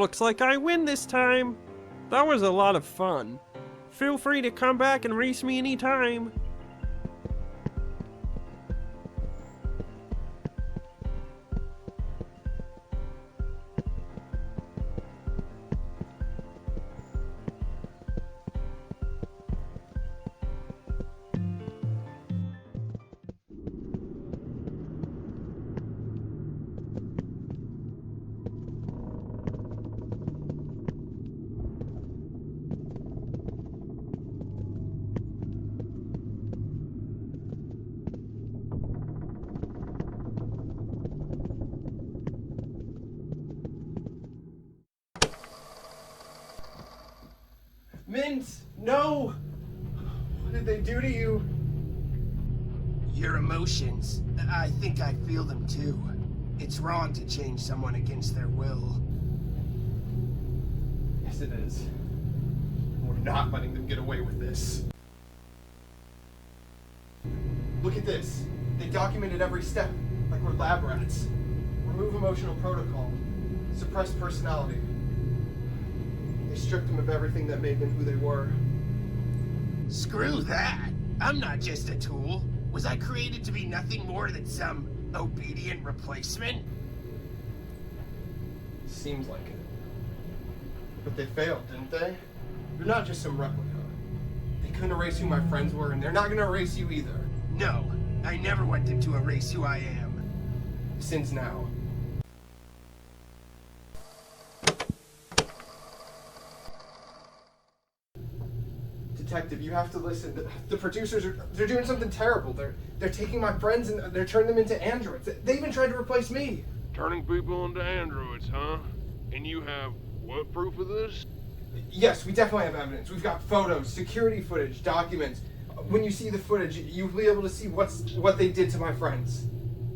Looks like I win this time. That was a lot of fun. Feel free to come back and race me anytime. Mint, no! What did they do to you? Your emotions. I think I feel them too. It's wrong to change someone against their will. Yes, it is. We're not letting them get away with this. Look at this. They documented every step, like we're lab rats. Remove emotional protocol. Suppress personality. They stripped them of everything that made them who they were. Screw that! I'm not just a tool. Was I created to be nothing more than some obedient replacement? Seems like it. But they failed, didn't they? You're not just some replica. They couldn't erase who my friends were, and they're not gonna erase you either. No, I never want them to erase who I am. Since now. Detective, you have to listen. The producers they're doing something terrible. They're taking my friends and they're turning them into androids. They even tried to replace me. Turning people into androids, huh? And you have what proof of this? Yes, we definitely have evidence. We've got photos, security footage, documents. When you see the footage, you'll be able to see what they did to my friends.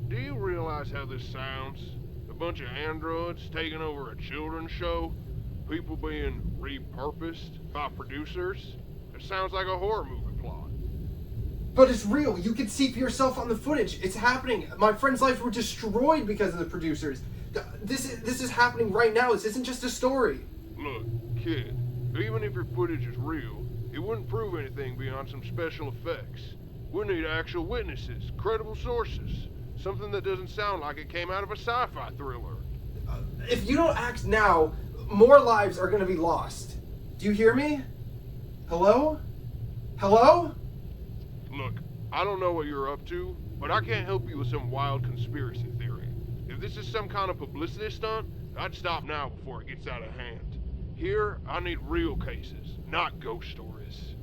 Do you realize how this sounds? A bunch of androids taking over a children's show? People being repurposed by producers? It sounds like a horror movie plot. But it's real. You can see for yourself on the footage. It's happening. My friends' lives were destroyed because of the producers. This is happening right now. This isn't just a story. Look, kid, even if your footage is real, it wouldn't prove anything beyond some special effects. We need actual witnesses, credible sources, something that doesn't sound like it came out of a sci-fi thriller. If you don't act now, more lives are going to be lost. Do you hear me? Hello? Hello? Look, I don't know what you're up to, but I can't help you with some wild conspiracy theory. If this is some kind of publicity stunt, I'd stop now before it gets out of hand. Here, I need real cases, not ghost stories.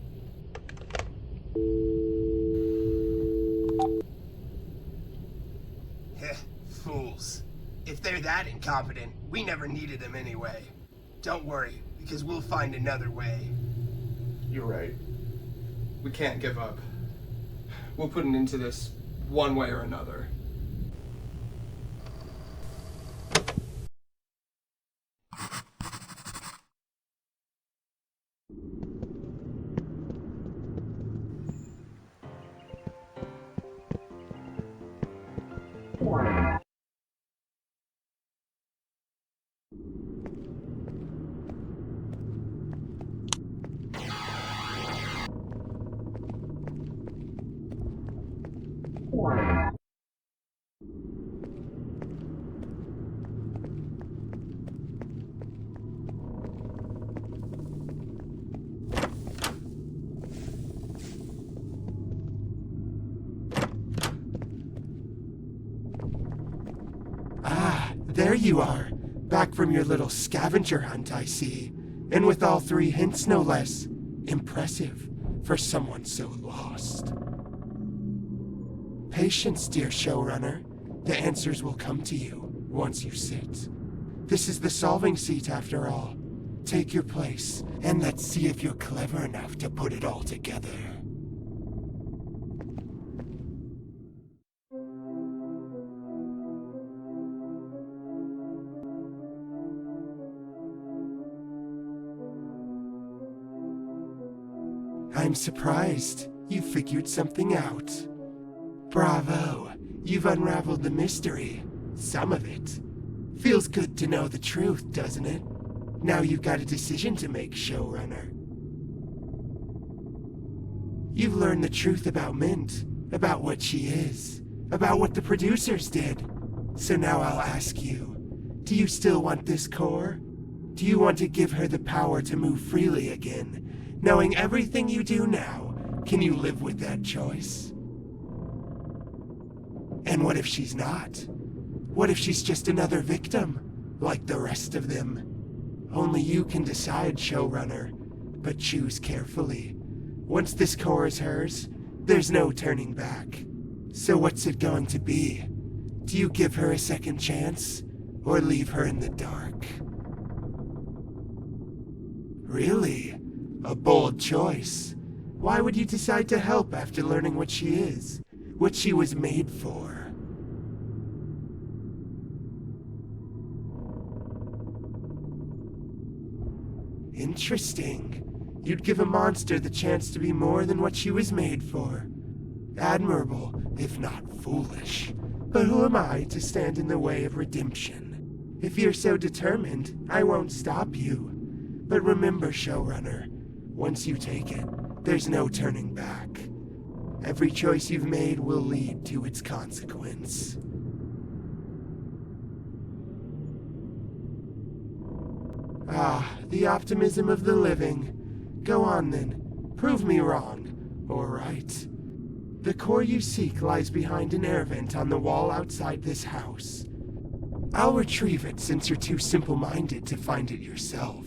Heh, fools. If they're that incompetent, we never needed them anyway. Don't worry, because we'll find another way. You're right. We can't give up. We'll put an end to this one way or another. There you are, back from your little scavenger hunt, I see. And with all 3 hints, no less. Impressive for someone so lost. Patience, dear showrunner. The answers will come to you once you sit. This is the solving seat, after all. Take your place, and let's see if you're clever enough to put it all together. I'm surprised you figured something out. Bravo, you've unraveled the mystery. Some of it. Feels good to know the truth, doesn't it? Now you've got a decision to make, showrunner. You've learned the truth about Mint, about what she is, about what the producers did. So now I'll ask you, do you still want this core? Do you want to give her the power to move freely again, knowing everything you do now? Can you live with that choice? And what if she's not? What if she's just another victim, like the rest of them? Only you can decide, showrunner, but choose carefully. Once this core is hers, there's no turning back. So what's it going to be? Do you give her a second chance, or leave her in the dark? Really? A bold choice. Why would you decide to help after learning what she is? What she was made for? Interesting. You'd give a monster the chance to be more than what she was made for. Admirable, if not foolish. But who am I to stand in the way of redemption? If you're so determined, I won't stop you. But remember, showrunner, once you take it, there's no turning back. Every choice you've made will lead to its consequence. Ah, the optimism of the living. Go on then, prove me wrong, or right. The core you seek lies behind an air vent on the wall outside this house. I'll retrieve it since you're too simple-minded to find it yourself.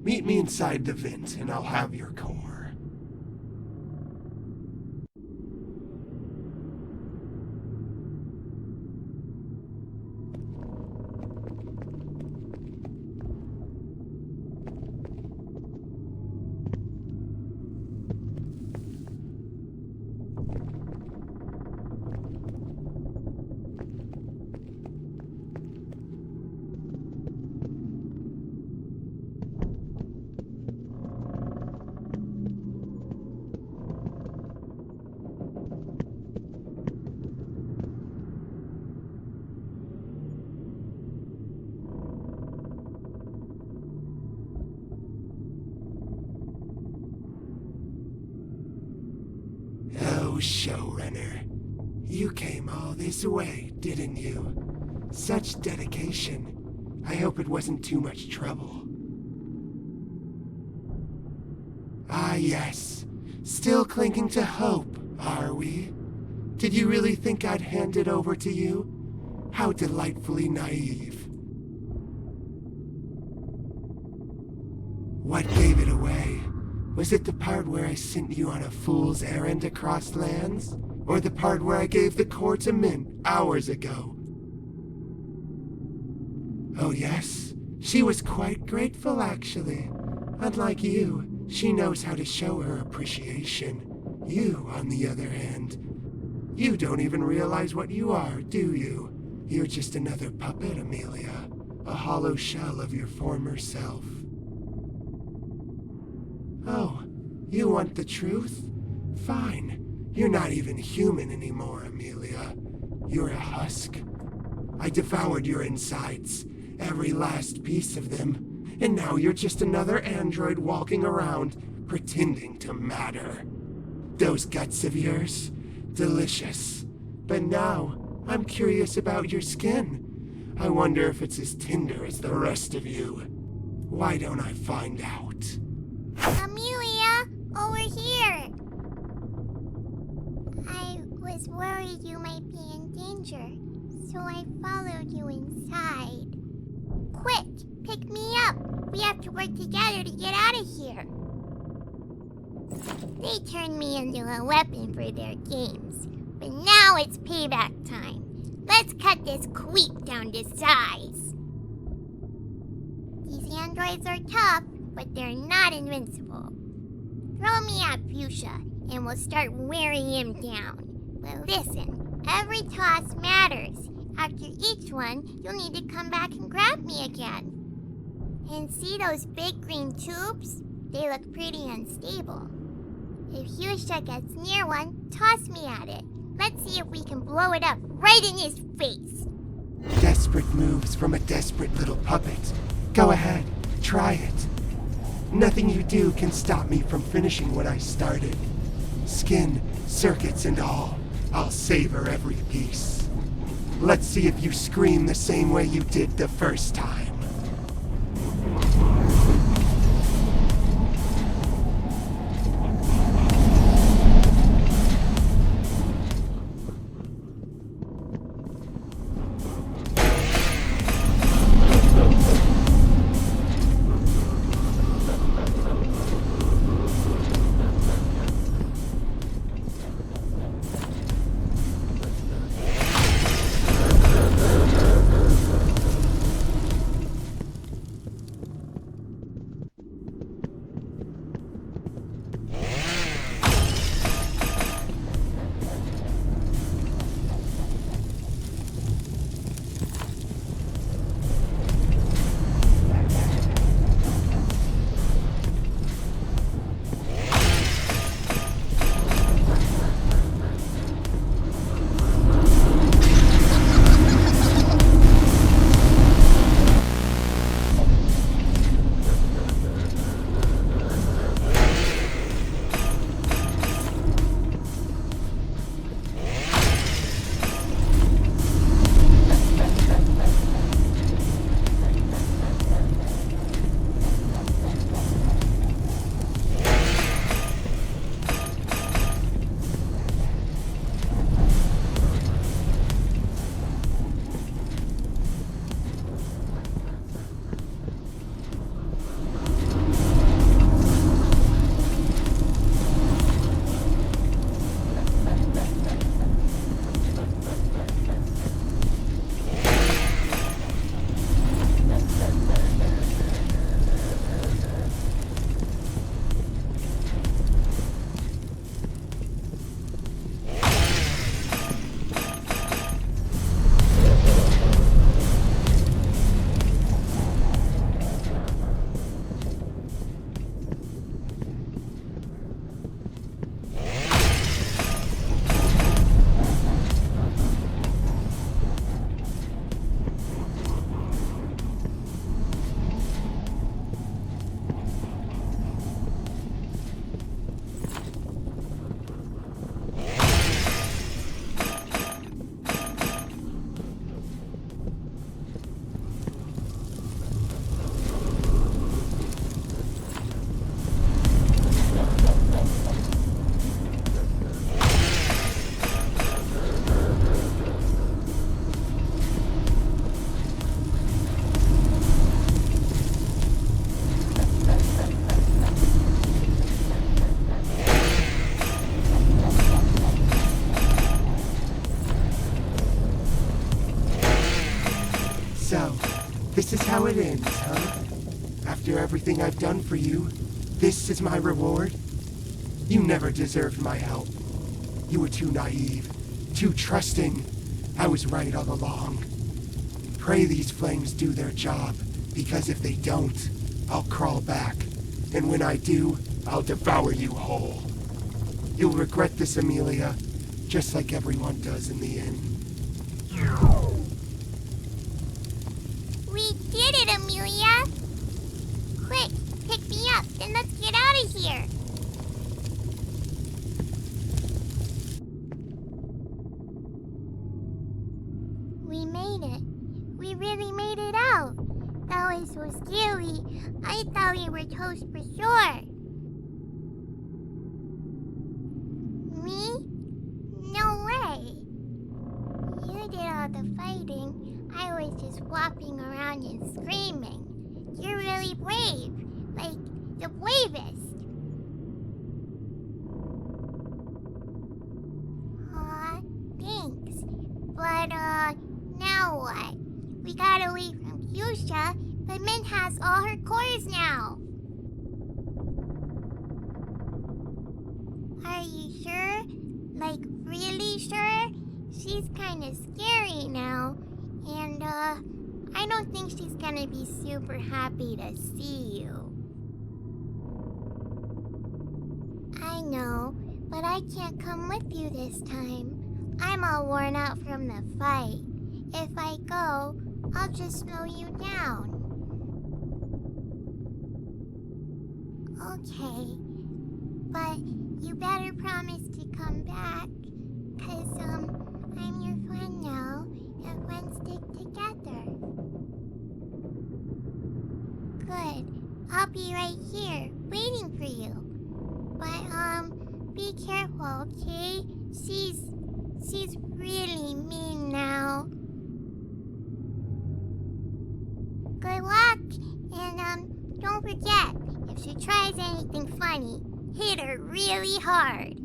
Meet me inside the vent and I'll have your core. Showrunner, you came all this way, didn't you? Such dedication. I hope it wasn't too much trouble. Ah yes, still clinging to hope, are we? Did you really think I'd hand it over to you? How delightfully naive. What gave it away? Was it the part where I sent you on a fool's errand across lands? Or the part where I gave the core to Mint hours ago? Oh yes, she was quite grateful actually. Unlike you, she knows how to show her appreciation. You, on the other hand, you don't even realize what you are, do you? You're just another puppet, Amelia. A hollow shell of your former self. Oh, you want the truth? Fine. You're not even human anymore, Amelia. You're a husk. I devoured your insides, every last piece of them, and now you're just another android walking around, pretending to matter. Those guts of yours, delicious. But now, I'm curious about your skin. I wonder if it's as tender as the rest of you. Why don't I find out? Amelia, over here. I was worried you might be in danger, so I followed you inside. Quick, pick me up. We have to work together to get out of here. They turned me into a weapon for their games, but now it's payback time. Let's cut this queep down to size. These androids are tough, but they're not invincible. Throw me at Fuchsia, and we'll start wearing him down. But listen, every toss matters. After each one, you'll need to come back and grab me again. And see those big green tubes? They look pretty unstable. If Fuchsia gets near one, toss me at it. Let's see if we can blow it up right in his face. Desperate moves from a desperate little puppet. Go ahead, try it. Nothing you do can stop me from finishing what I started. Skin, circuits, and all. I'll savor every piece. Let's see if you scream the same way you did the first time. So, this is how it ends, huh? After everything I've done for you, this is my reward? You never deserved my help. You were too naive, too trusting. I was right all along. Pray these flames do their job, because if they don't, I'll crawl back. And when I do, I'll devour you whole. You'll regret this, Amelia, just like everyone does in the end. We did it, Amelia! Quick, pick me up, then let's get out of here! We made it. We really made it out. That was so scary. I thought we were toast for sure. Me? No way. You did all the fighting. I was just flopping around and screaming. You're really brave. Like, the bravest. Aw, thanks. But, now what? We got away from Fuchsia, but Mint has all her cores now. Are you sure? Like, really sure? She's kinda scary now. And, I don't think she's gonna be super happy to see you. I know, but I can't come with you this time. I'm all worn out from the fight. If I go, I'll just slow you down. Okay. But you better promise to come back. 'Cause, I'm your friend now, and friends stick together. Good. I'll be right here, waiting for you. But, be careful, okay? She's really mean now. Good luck, and, don't forget, if she tries anything funny, hit her really hard.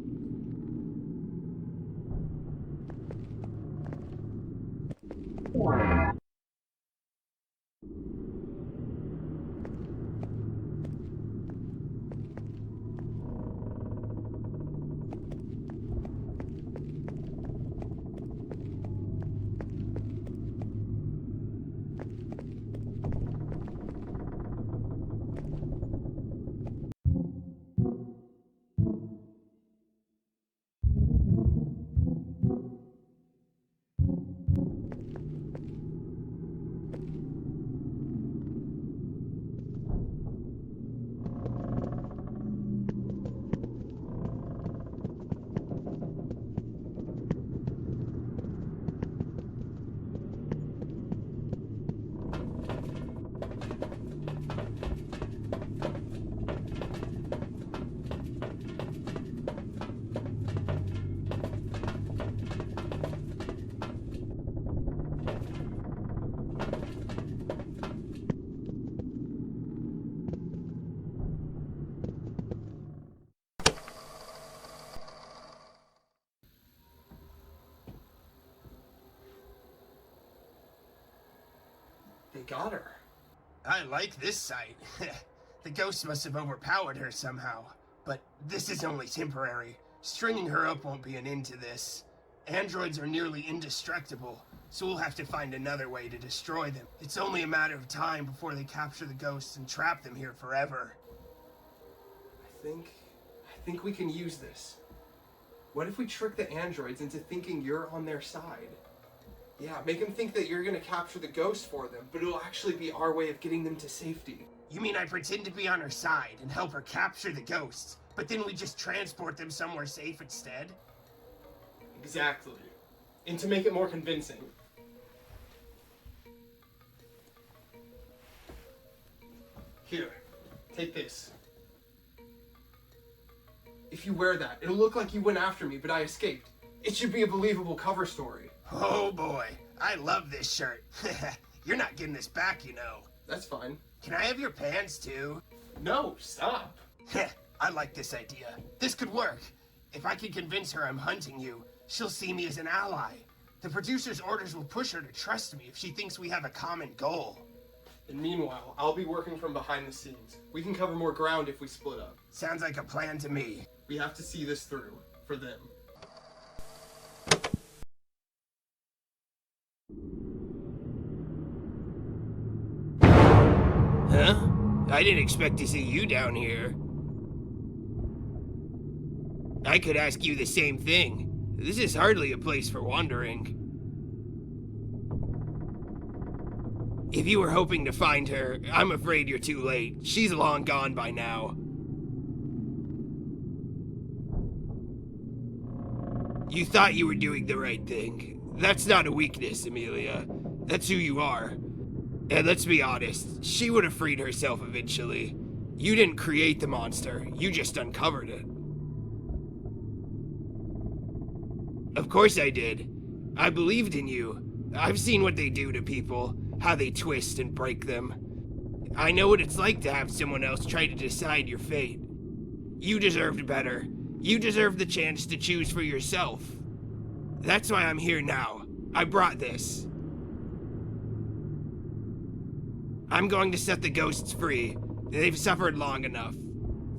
They got her. I like this site. The ghost must have overpowered her somehow. But this is only temporary. Stringing her up won't be an end to this. Androids are nearly indestructible, so we'll have to find another way to destroy them. It's only a matter of time before they capture the ghosts and trap them here forever. I think we can use this. What if we trick the androids into thinking you're on their side? Yeah, make them think that you're gonna capture the ghost for them, but it'll actually be our way of getting them to safety. You mean I pretend to be on her side and help her capture the ghosts, but then we just transport them somewhere safe instead? Exactly. And to make it more convincing, here, take this. If you wear that, it'll look like you went after me, but I escaped. It should be a believable cover story. Oh boy, I love this shirt. You're not getting this back, you know. That's fine. Can I have your pants too? No, stop. I like this idea. This could work. If I can convince her I'm hunting you, she'll see me as an ally. The producer's orders will push her to trust me if she thinks we have a common goal. And meanwhile, I'll be working from behind the scenes. We can cover more ground if we split up. Sounds like a plan to me. We have to see this through, for them. Huh? I didn't expect to see you down here. I could ask you the same thing. This is hardly a place for wandering. If you were hoping to find her, I'm afraid you're too late. She's long gone by now. You thought you were doing the right thing. That's not a weakness, Amelia. That's who you are. And let's be honest, she would have freed herself eventually. You didn't create the monster, you just uncovered it. Of course I did. I believed in you. I've seen what they do to people, how they twist and break them. I know what it's like to have someone else try to decide your fate. You deserved better. You deserved the chance to choose for yourself. That's why I'm here now. I brought this. I'm going to set the ghosts free. They've suffered long enough.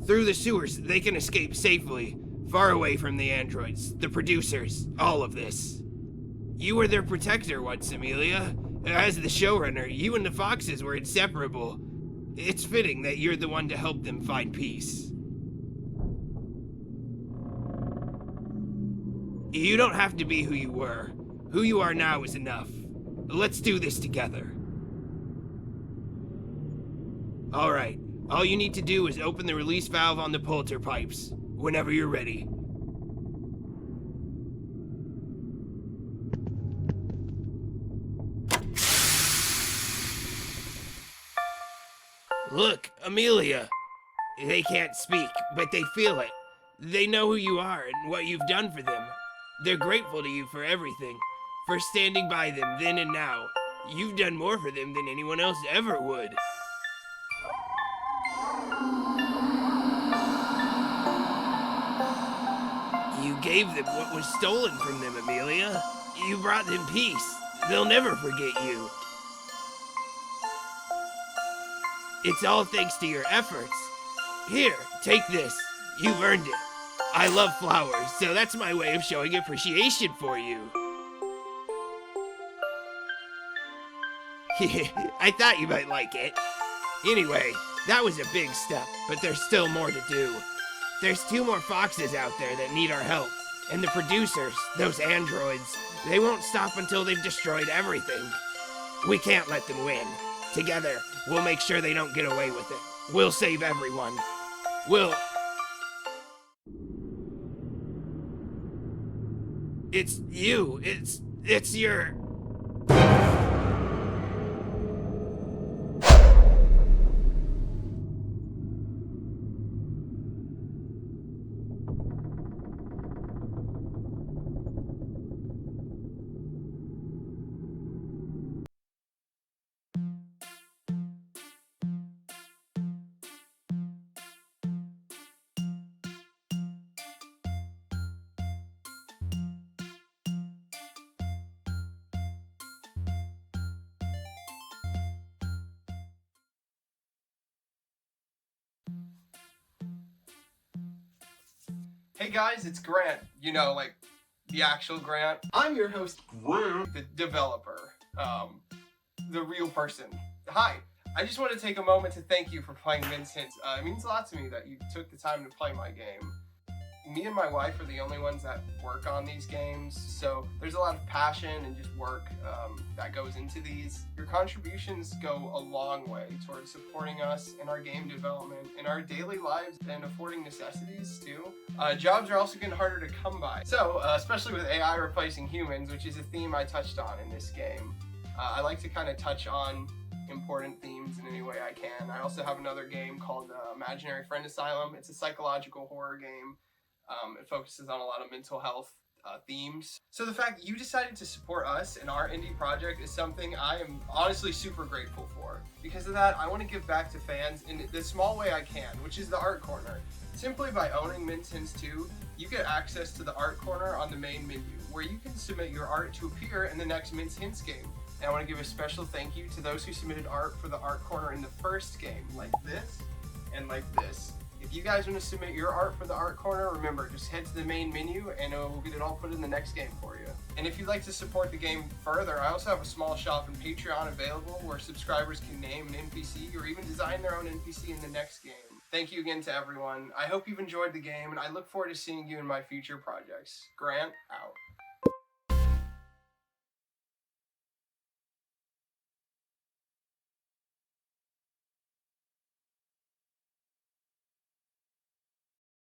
Through the sewers, they can escape safely, far away from the androids, the producers, all of this. You were their protector once, Amelia. As the showrunner, you and the Foxes were inseparable. It's fitting that you're the one to help them find peace. You don't have to be who you were. Who you are now is enough. Let's do this together. Alright, All you need to do is open the release valve on the polter pipes, whenever you're ready. Look, Amelia. They can't speak, but they feel it. They know who you are and what you've done for them. They're grateful to you for everything, for standing by them then and now. You've done more for them than anyone else ever would. You gave them what was stolen from them, Amelia. You brought them peace. They'll never forget you. It's all thanks to your efforts. Here, take this. You've earned it. I love flowers, so that's my way of showing appreciation for you. I thought you might like it. Anyway, that was a big step, but there's still more to do. There's 2 more foxes out there that need our help, and the producers, those androids, they won't stop until they've destroyed everything. We can't let them win. Together, we'll make sure they don't get away with it. We'll save everyone. It's you. It's your... Hey guys, it's Grant. You know, like, the actual Grant. I'm your host, Grant, the developer. The real person. Hi. I just want to take a moment to thank you for playing Vincent. It means a lot to me that you took the time to play my game. Me and my wife are the only ones that work on these games, so there's a lot of passion and just work that goes into these. Your contributions go a long way towards supporting us in our game development, in our daily lives, and affording necessities too. Jobs are also getting harder to come by. So, especially with AI replacing humans, which is a theme I touched on in this game. I like to kind of touch on important themes in any way I can. I also have another game called Imaginary Friend Asylum. It's a psychological horror game. It focuses on a lot of mental health themes. So the fact that you decided to support us and our indie project is something I am honestly super grateful for. Because of that, I want to give back to fans in the small way I can, which is the Art Corner. Simply by owning Mint Hints 2, you get access to the Art Corner on the main menu, where you can submit your art to appear in the next Mint Hints game. And I want to give a special thank you to those who submitted art for the Art Corner in the first game, like this and like this. If you guys want to submit your art for the Art Corner, remember, just head to the main menu and we'll get it all put in the next game for you. And if you'd like to support the game further, I also have a small shop and Patreon available where subscribers can name an NPC or even design their own NPC in the next game. Thank you again to everyone. I hope you've enjoyed the game, and I look forward to seeing you in my future projects. Grant, out.